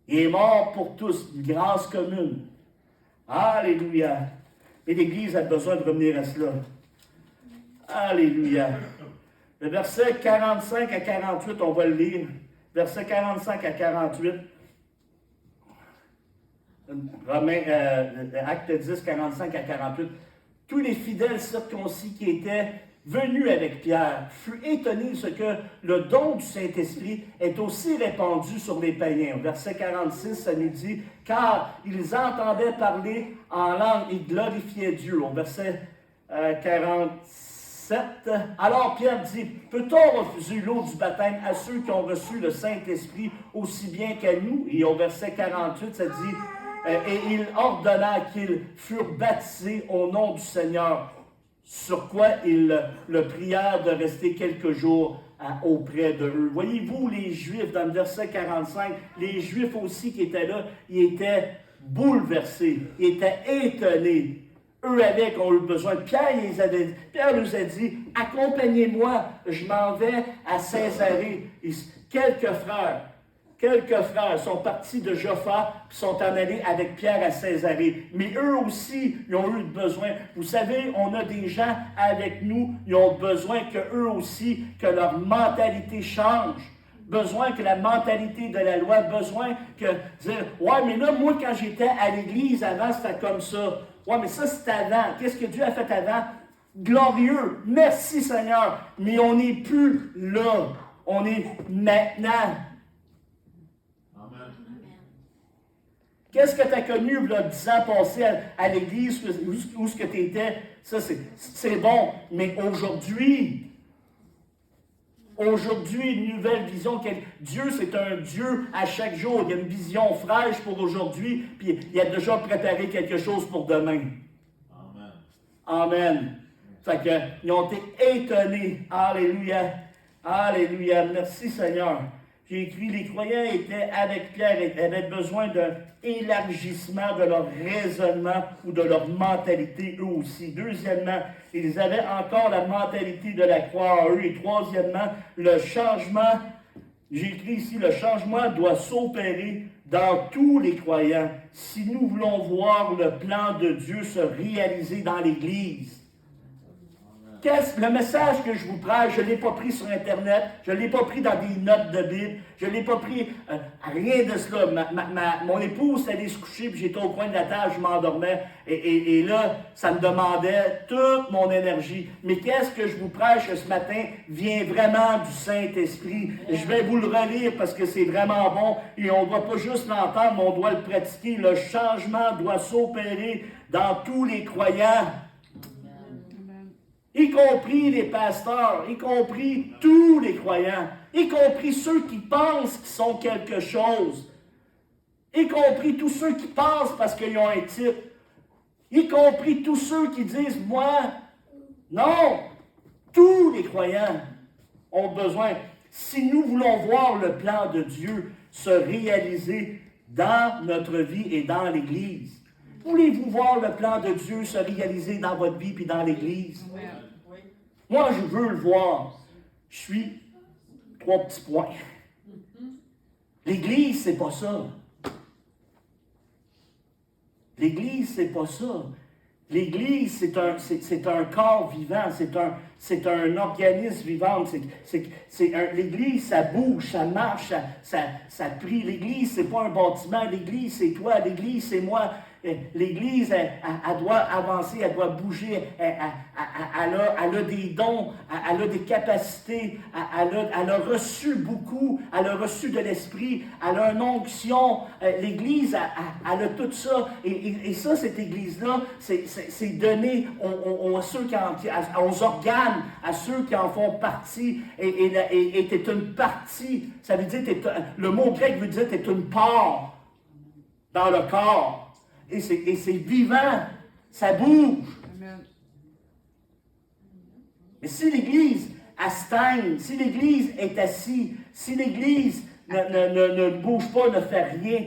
Il est mort pour tous. Une grâce commune. Alléluia. Et l'Église a besoin de revenir à cela. Alléluia. Le verset 45 à 48, on va le lire. Verset 45 à 48. Romains, Acte 10, 45 à 48. Tous les fidèles circoncis qui étaient venus avec Pierre furent étonnés de ce que le don du Saint-Esprit est aussi répandu sur les païens. Au verset 46, ça nous dit « Car ils entendaient parler en langue et glorifiaient Dieu ». Au verset 47, alors Pierre dit « Peut-on refuser l'eau du baptême à ceux qui ont reçu le Saint-Esprit aussi bien qu'à nous ?» Et au verset 48, ça dit et il ordonna qu'ils furent baptisés au nom du Seigneur, sur quoi ils le prièrent de rester quelques jours auprès de eux. Voyez-vous, les Juifs, dans le verset 45, les Juifs aussi qui étaient là, ils étaient bouleversés, ils étaient étonnés. Eux avec ont eu besoin. Pierre nous a dit, accompagnez-moi, je m'en vais à Césarée. Quelques frères sont partis de Joppa et sont en allés avec Pierre à Césarée. Mais eux aussi, ils ont eu besoin. Vous savez, on a des gens avec nous, ils ont besoin qu'eux aussi, que leur mentalité change. Besoin que la mentalité de la loi, besoin que dire, ouais, mais là, moi, quand j'étais à l'église avant, c'était comme ça. Ouais, mais ça, c'est avant. Qu'est-ce que Dieu a fait avant? Glorieux. Merci, Seigneur. Mais on n'est plus là. On est maintenant. Qu'est-ce que tu as connu, là, 10 ans passés à l'église, où ce que tu étais? Ça, c'est bon. Mais aujourd'hui, une nouvelle vision. Dieu, c'est un Dieu à chaque jour. Il y a une vision fraîche pour aujourd'hui, puis il a déjà préparé quelque chose pour demain. Amen. Amen. Fait que, ils ont été étonnés. Alléluia. Alléluia. Merci Seigneur. J'ai écrit, les croyants étaient avec Pierre et avaient besoin d'un élargissement de leur raisonnement ou de leur mentalité eux aussi. Deuxièmement, ils avaient encore la mentalité de la croix en eux. Et troisièmement, le changement, j'ai écrit ici, le changement doit s'opérer dans tous les croyants si nous voulons voir le plan de Dieu se réaliser dans l'Église. Le message que je vous prêche, je ne l'ai pas pris sur Internet, je ne l'ai pas pris dans des notes de Bible, je ne l'ai pas pris rien de cela. Mon épouse allait se coucher, puis j'étais au coin de la table, je m'endormais, et là, ça me demandait toute mon énergie. Mais qu'est-ce que je vous prêche ce matin vient vraiment du Saint-Esprit. Je vais vous le relire parce que c'est vraiment bon, et on ne doit pas juste l'entendre, mais on doit le pratiquer. Le changement doit s'opérer dans tous les croyants. Y compris les pasteurs, y compris tous les croyants, y compris ceux qui pensent qu'ils sont quelque chose, y compris tous ceux qui pensent parce qu'ils ont un titre, y compris tous ceux qui disent « moi ». Non, tous les croyants ont besoin. Si nous voulons voir le plan de Dieu se réaliser dans notre vie et dans l'Église, voulez-vous voir le plan de Dieu se réaliser dans votre vie et dans l'Église? Moi, je veux le voir. Je suis 3 petits points. L'Église, c'est pas ça. L'Église, c'est pas ça. L'Église, c'est un corps vivant, c'est un organisme vivant. L'Église, ça bouge, ça marche, ça prie. L'Église, c'est pas un bâtiment. L'Église, c'est toi. L'Église, c'est moi. L'Église, elle doit avancer, elle doit bouger, elle a des dons, elle a des capacités, elle a reçu beaucoup, elle a reçu de l'Esprit, elle a une onction. L'Église, elle a tout ça. Et ça, cette Église-là, c'est donné aux organes, à ceux qui en font partie. Et tu es une partie. Ça veut dire, le mot grec veut dire tu es une part dans le corps. Et c'est vivant, ça bouge. Amen. Mais si l'Église, elle stagne, si l'Église est assise, si l'Église ne bouge pas, ne fait rien,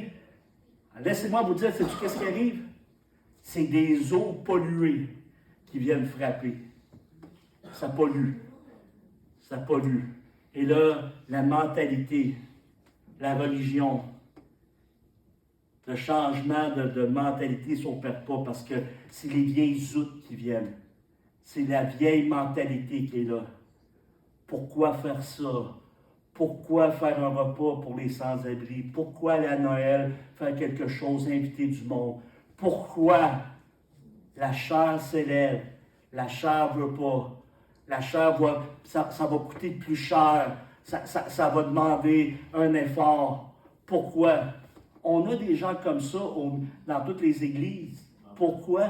laissez-moi vous dire, sais-tu qu'est-ce qui arrive? C'est des eaux polluées qui viennent frapper. Ça pollue. Ça pollue. Et là, la mentalité, la religion, le changement de mentalité ne s'opère pas parce que c'est les vieilles zoutes qui viennent. C'est la vieille mentalité qui est là. Pourquoi faire ça? Pourquoi faire un repas pour les sans-abri? Pourquoi aller à Noël faire quelque chose, inviter du monde? Pourquoi la chair s'élève? La chair ne veut pas. La chair ça va coûter plus cher. Ça va demander un effort. Pourquoi? On a des gens comme ça dans toutes les églises. Pourquoi?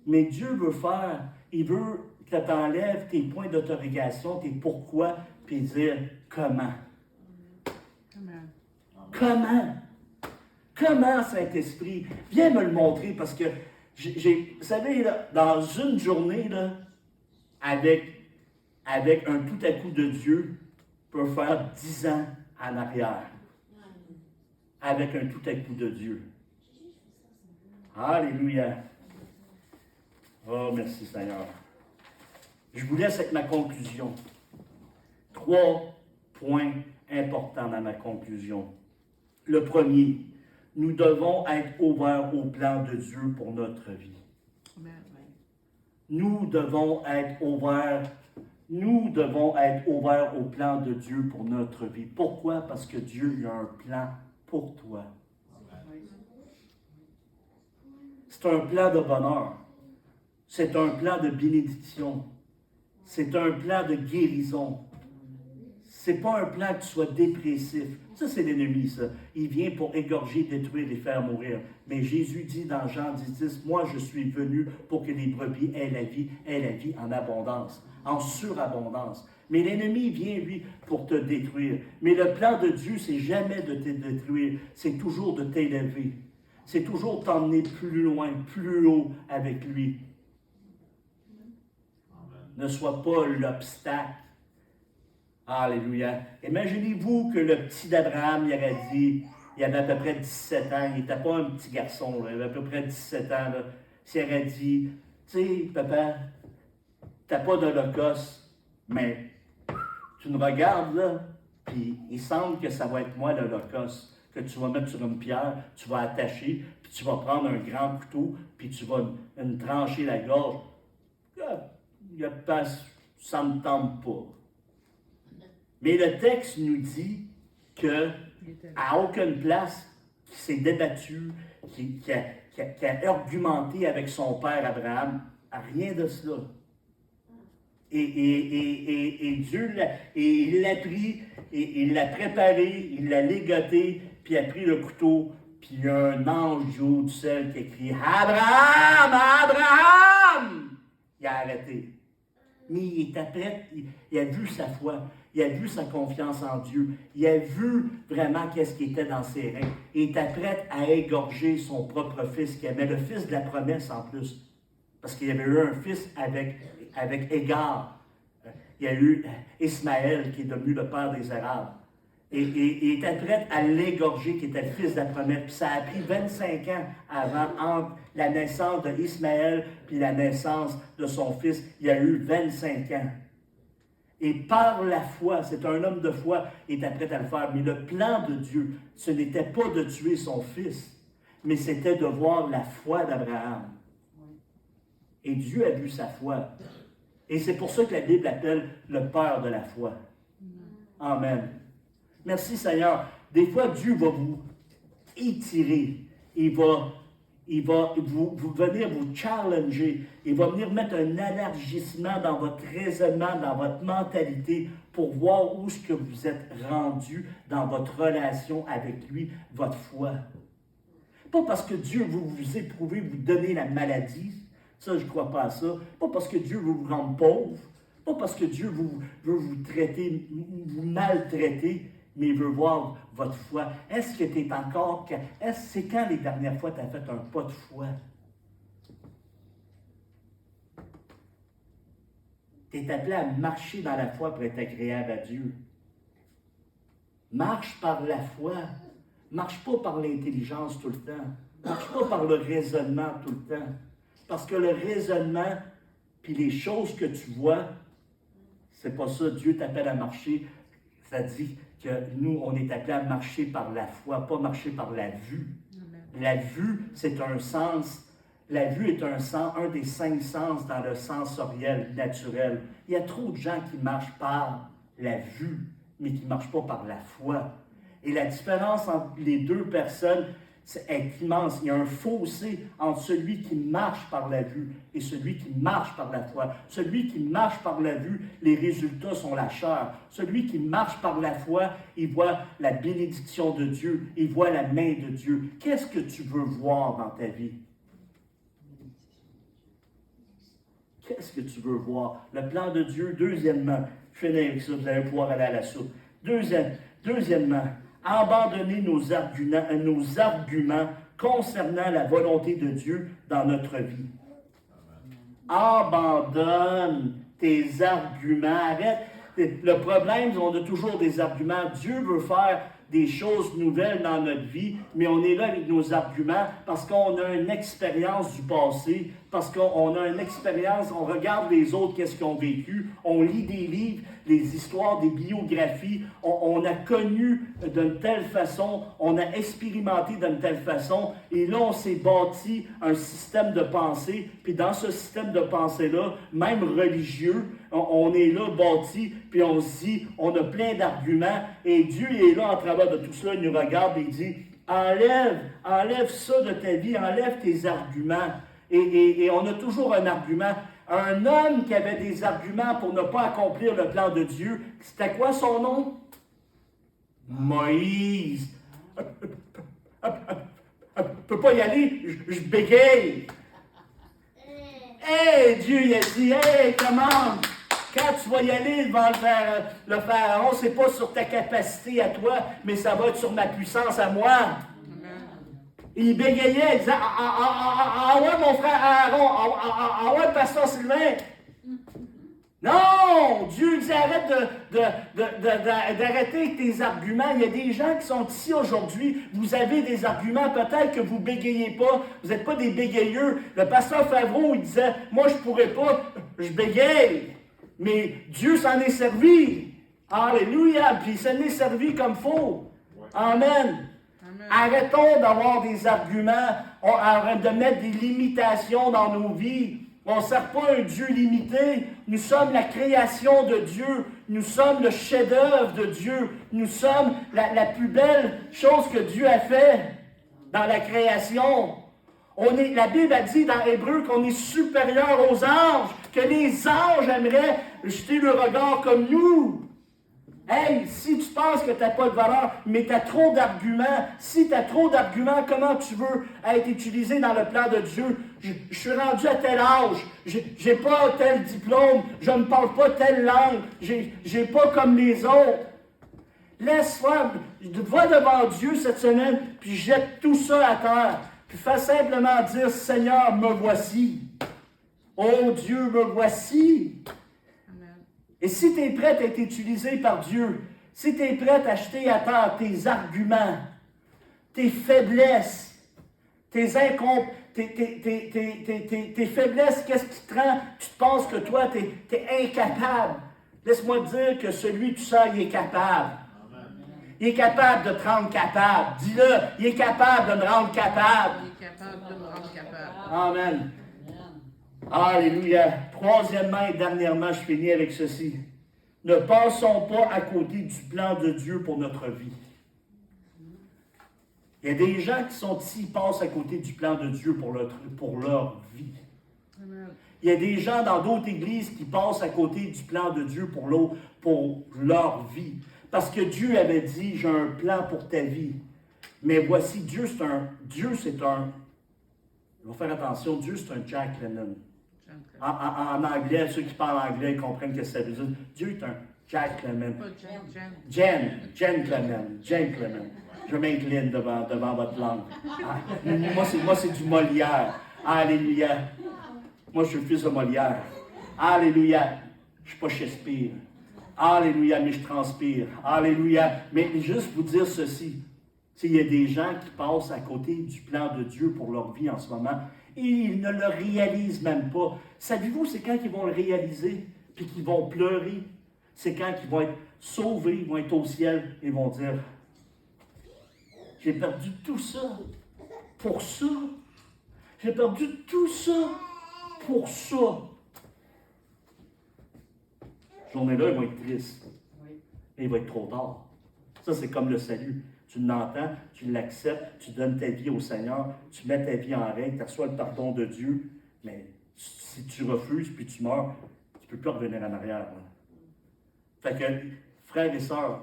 Mais Dieu veut faire, il veut que tu enlèves tes points d'autorégation, tes pourquoi, puis dire comment. Amen. Comment? Comment, Saint-Esprit? Viens me le montrer parce que, vous savez, là, dans une journée, là, avec un tout à coup de Dieu, peut faire 10 ans en arrière. Avec un tout à coup de Dieu. Alléluia. Oh, merci Seigneur. Je vous laisse avec ma conclusion. 3 points importants dans ma conclusion. Le premier, nous devons être ouverts au plan de Dieu pour notre vie. Amen. Nous devons être ouverts au plan de Dieu pour notre vie. Pourquoi? Parce que Dieu a un plan pour toi. C'est un plan de bonheur. C'est un plan de bénédiction. C'est un plan de guérison. C'est pas un plan que tu sois dépressif. Ça, c'est l'ennemi, ça. Il vient pour égorger, détruire et faire mourir. Mais Jésus dit dans Jean 10, « Moi, je suis venu pour que les brebis aient la vie en abondance, en surabondance. » Mais l'ennemi vient, lui, pour te détruire. Mais le plan de Dieu, c'est jamais de te détruire. C'est toujours de t'élever. C'est toujours t'emmener plus loin, plus haut avec lui. Ne sois pas l'obstacle. Alléluia. Imaginez-vous que le petit d'Abraham, il aurait dit, il avait à peu près 17 ans, il n'était pas un petit garçon, là, il avait à peu près 17 ans, là, s'il aurait dit, tu sais, papa, tu n'as pas d'holocauste, mais tu me regardes, là, puis il semble que ça va être moi l'holocauste, que tu vas mettre sur une pierre, tu vas attacher, puis tu vas prendre un grand couteau, puis tu vas me trancher la gorge. Ça ne me tente pas. Mais le texte nous dit qu'à aucune place, qui s'est débattu, qui a argumenté avec son père Abraham, à rien de cela. Et Dieu il l'a pris, et il l'a préparé, il l'a ligoté, puis il a pris le couteau, puis il y a un ange du haut du ciel qui a crié « Abraham! Abraham! » Il a arrêté. Mais il était prêt, il a vu sa foi, il a vu sa confiance en Dieu, il a vu vraiment qu'est-ce qui était dans ses reins. Il était prêt à égorger son propre fils, qui avait le fils de la promesse en plus. Parce qu'il y avait eu un fils avec Égar. Il y a eu Ismaël qui est devenu le père des Arabes. Et il était prêt à l'égorger, qui était le fils de la promesse. Puis ça a pris 25 ans avant, entre la naissance d'Ismaël puis la naissance de son fils. Il y a eu 25 ans. Et par la foi, c'est un homme de foi, il était prêt à le faire. Mais le plan de Dieu, ce n'était pas de tuer son fils, mais c'était de voir la foi d'Abraham. Et Dieu a vu sa foi. Et c'est pour ça que la Bible appelle le père de la foi. Amen. Merci Seigneur. Des fois, Dieu va vous étirer. Il va venir vous challenger. Il va venir mettre un élargissement dans votre raisonnement, dans votre mentalité, pour voir où est-ce que vous êtes rendu dans votre relation avec lui, votre foi. Pas parce que Dieu veut vous éprouver, vous donner la maladie. Ça, je ne crois pas à ça. Pas parce que Dieu veut vous rendre pauvre. Pas parce que Dieu veut vous traiter, vous maltraiter, mais il veut voir votre foi. Est-ce que tu es encore... C'est quand les dernières fois tu as fait un pas de foi? Tu es appelé à marcher dans la foi pour être agréable à Dieu. Marche par la foi. Marche pas par l'intelligence tout le temps. Marche pas par le raisonnement tout le temps. Parce que le raisonnement, puis les choses que tu vois, c'est pas ça. Dieu t'appelle à marcher. Ça dit que nous, on est appelés à marcher par la foi, pas marcher par la vue. Amen. La vue, c'est un sens. La vue est un des 5 sens dans le sensoriel naturel. Il y a trop de gens qui marchent par la vue, mais qui ne marchent pas par la foi. Et la différence entre les deux personnes est immense. Il y a un fossé entre celui qui marche par la vue et celui qui marche par la foi. Celui qui marche par la vue, les résultats sont la chair. Celui qui marche par la foi, il voit la bénédiction de Dieu, il voit la main de Dieu. Qu'est-ce que tu veux voir dans ta vie? Qu'est-ce que tu veux voir? Le plan de Dieu, deuxièmement, je finis avec ça, vous allez pouvoir aller à la soupe. Deuxièmement, abandonner nos arguments concernant la volonté de Dieu dans notre vie. Abandonne tes arguments. Arrête. Le problème, on a toujours des arguments. Dieu veut faire des choses nouvelles dans notre vie, mais on est là avec nos arguments parce qu'on a une expérience du passé, parce qu'on a une expérience, on regarde les autres, qu'est-ce qu'ils ont vécu, on lit des livres, les histoires, des biographies, on a connu d'une telle façon, on a expérimenté d'une telle façon, et là, on s'est bâti un système de pensée, puis dans ce système de pensée-là, même religieux, on est là bâti, puis on se dit, on a plein d'arguments, et Dieu est là en travers de tout cela, il nous regarde et il dit, enlève ça de ta vie, enlève tes arguments. et on a toujours un argument. Un homme qui avait des arguments pour ne pas accomplir le plan de Dieu, c'était quoi son nom? Moïse. Je ne peux pas y aller, je bégaye. Hey, Dieu, il a dit, hey, comment? Quand tu vas y aller devant le Pharaon, c'est pas sur ta capacité à toi, mais ça va être sur ma puissance à moi. Et il bégayait, il disait, ah ouais, mon frère Aaron, ah ouais, pasteur Sylvain. Non! Dieu dit, arrête d'arrêter avec tes arguments. Il y a des gens qui sont ici aujourd'hui. Vous avez des arguments, peut-être que vous ne bégayez pas. Vous n'êtes pas des bégayeux. Le pasteur Favreau, il disait, moi, je ne pourrais pas, je bégaye. Mais Dieu s'en est servi. Alléluia. Puis il s'en est servi comme il faut. Amen. Arrêtons d'avoir des arguments, de mettre des limitations dans nos vies. On ne sert pas un Dieu limité. Nous sommes la création de Dieu. Nous sommes le chef-d'œuvre de Dieu. Nous sommes la plus belle chose que Dieu a fait dans la création. La Bible a dit dans Hébreu qu'on est supérieur aux anges, que les anges aimeraient jeter le regard comme nous. Hey, si tu penses que tu n'as pas de valeur, mais tu as trop d'arguments, si tu as trop d'arguments, comment tu veux être utilisé dans le plan de Dieu? Je suis rendu à tel âge, j'ai pas tel diplôme, je ne parle pas telle langue, j'ai pas comme les autres. Laisse faire, va devant Dieu cette semaine, puis jette tout ça à terre, puis fais simplement dire, Seigneur, me voici. Oh Dieu, me voici. Et si tu es prête à être utilisé par Dieu, si tu es prête à jeter à terre tes arguments, tes faiblesses, tes faiblesses, qu'est-ce qui te rend? Tu te penses que toi, tu es incapable. Laisse-moi te dire que celui que tu sens, il est capable. Il est capable de te rendre capable. Dis-le, il est capable de me rendre capable. Il est capable de me rendre capable. Amen. Alléluia. Troisièmement et dernièrement, je finis avec ceci. Ne passons pas à côté du plan de Dieu pour notre vie. Il y a des gens qui sont ici, passent à côté du plan de Dieu pour leur vie. Amen. Il y a des gens dans d'autres églises qui passent à côté du plan de Dieu pour leur vie. Parce que Dieu avait dit, j'ai un plan pour ta vie. Mais voici, Dieu c'est un, il faut faire attention, Dieu c'est un Jack Lemmon. En anglais, ceux qui parlent anglais comprennent que ça veut dire. Dieu est un Jack Lemmon. Jen Clement. Je m'incline devant votre langue. Moi, c'est du Molière. Alléluia. Moi, je suis le fils de Molière. Alléluia. Je ne suis pas Shakespeare. Alléluia, mais je transpire. Alléluia. Mais juste vous dire ceci. Il y a des gens qui passent à côté du plan de Dieu pour leur vie en ce moment. Et ils ne le réalisent même pas. Savez-vous, c'est quand ils vont le réaliser, puis qu'ils vont pleurer. C'est quand ils vont être sauvés, ils vont être au ciel, et ils vont dire, j'ai perdu tout ça pour ça. J'ai perdu tout ça pour ça. Cette journée-là, ils vont être tristes. Et il va être trop tard. Ça, c'est comme le salut. Tu l'entends, tu l'acceptes, tu donnes ta vie au Seigneur, tu mets ta vie en règle, tu reçois le pardon de Dieu, mais si tu refuses puis tu meurs, tu ne peux plus revenir en arrière. Là. Fait que, frères et sœurs,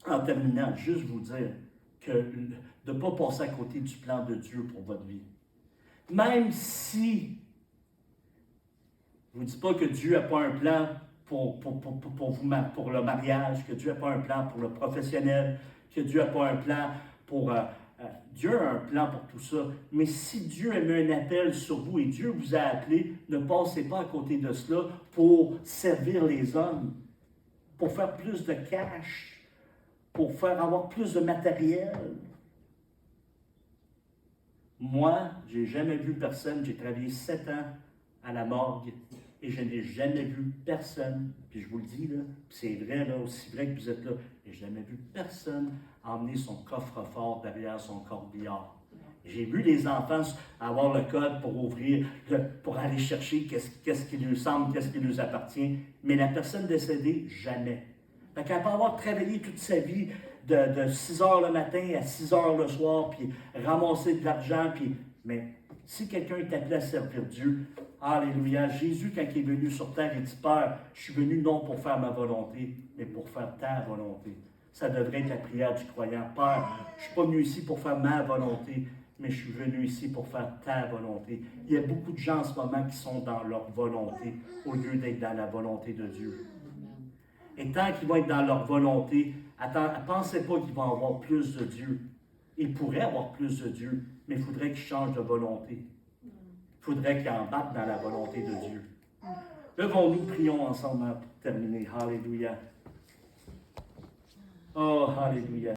en terminant, juste vous dire que de ne pas passer à côté du plan de Dieu pour votre vie. Même si, je ne vous dis pas que Dieu n'a pas un plan pour le mariage, que Dieu n'a pas un plan pour le professionnel, que Dieu n'a pas un plan pour... Dieu a un plan pour tout ça. Mais si Dieu a mis un appel sur vous et Dieu vous a appelé, ne passez pas à côté de cela pour servir les hommes, pour faire plus de cash, pour avoir plus de matériel. Moi, je n'ai jamais vu personne, j'ai travaillé 7 ans à la morgue, et je n'ai jamais vu personne, puis je vous le dis, là, c'est vrai, là, aussi vrai que vous êtes là, je n'ai jamais vu personne emmener son coffre-fort derrière son corbillard. J'ai vu les enfants avoir le code pour ouvrir, pour aller chercher qu'est-ce qui lui semble, qu'est-ce qui lui appartient, mais la personne décédée, jamais. Fait qu'elle peut avoir travaillé toute sa vie de 6 heures le matin à 6 heures le soir, puis ramasser de l'argent, puis Mais si quelqu'un est appelé à servir Dieu, alléluia, Jésus, quand il est venu sur terre, il dit, Père, je suis venu non pour faire ma volonté, mais pour faire ta volonté. Ça devrait être la prière du croyant. Père, je ne suis pas venu ici pour faire ma volonté, mais je suis venu ici pour faire ta volonté. Il y a beaucoup de gens en ce moment qui sont dans leur volonté, au lieu d'être dans la volonté de Dieu. Et tant qu'ils vont être dans leur volonté, pensez pas qu'ils vont avoir plus de Dieu. Ils pourraient avoir plus de Dieu, mais il faudrait qu'ils changent de volonté. Il faudrait qu'ils embarquent dans la volonté de Dieu. Levons-nous, prions ensemble pour terminer. Alléluia. Oh, alléluia.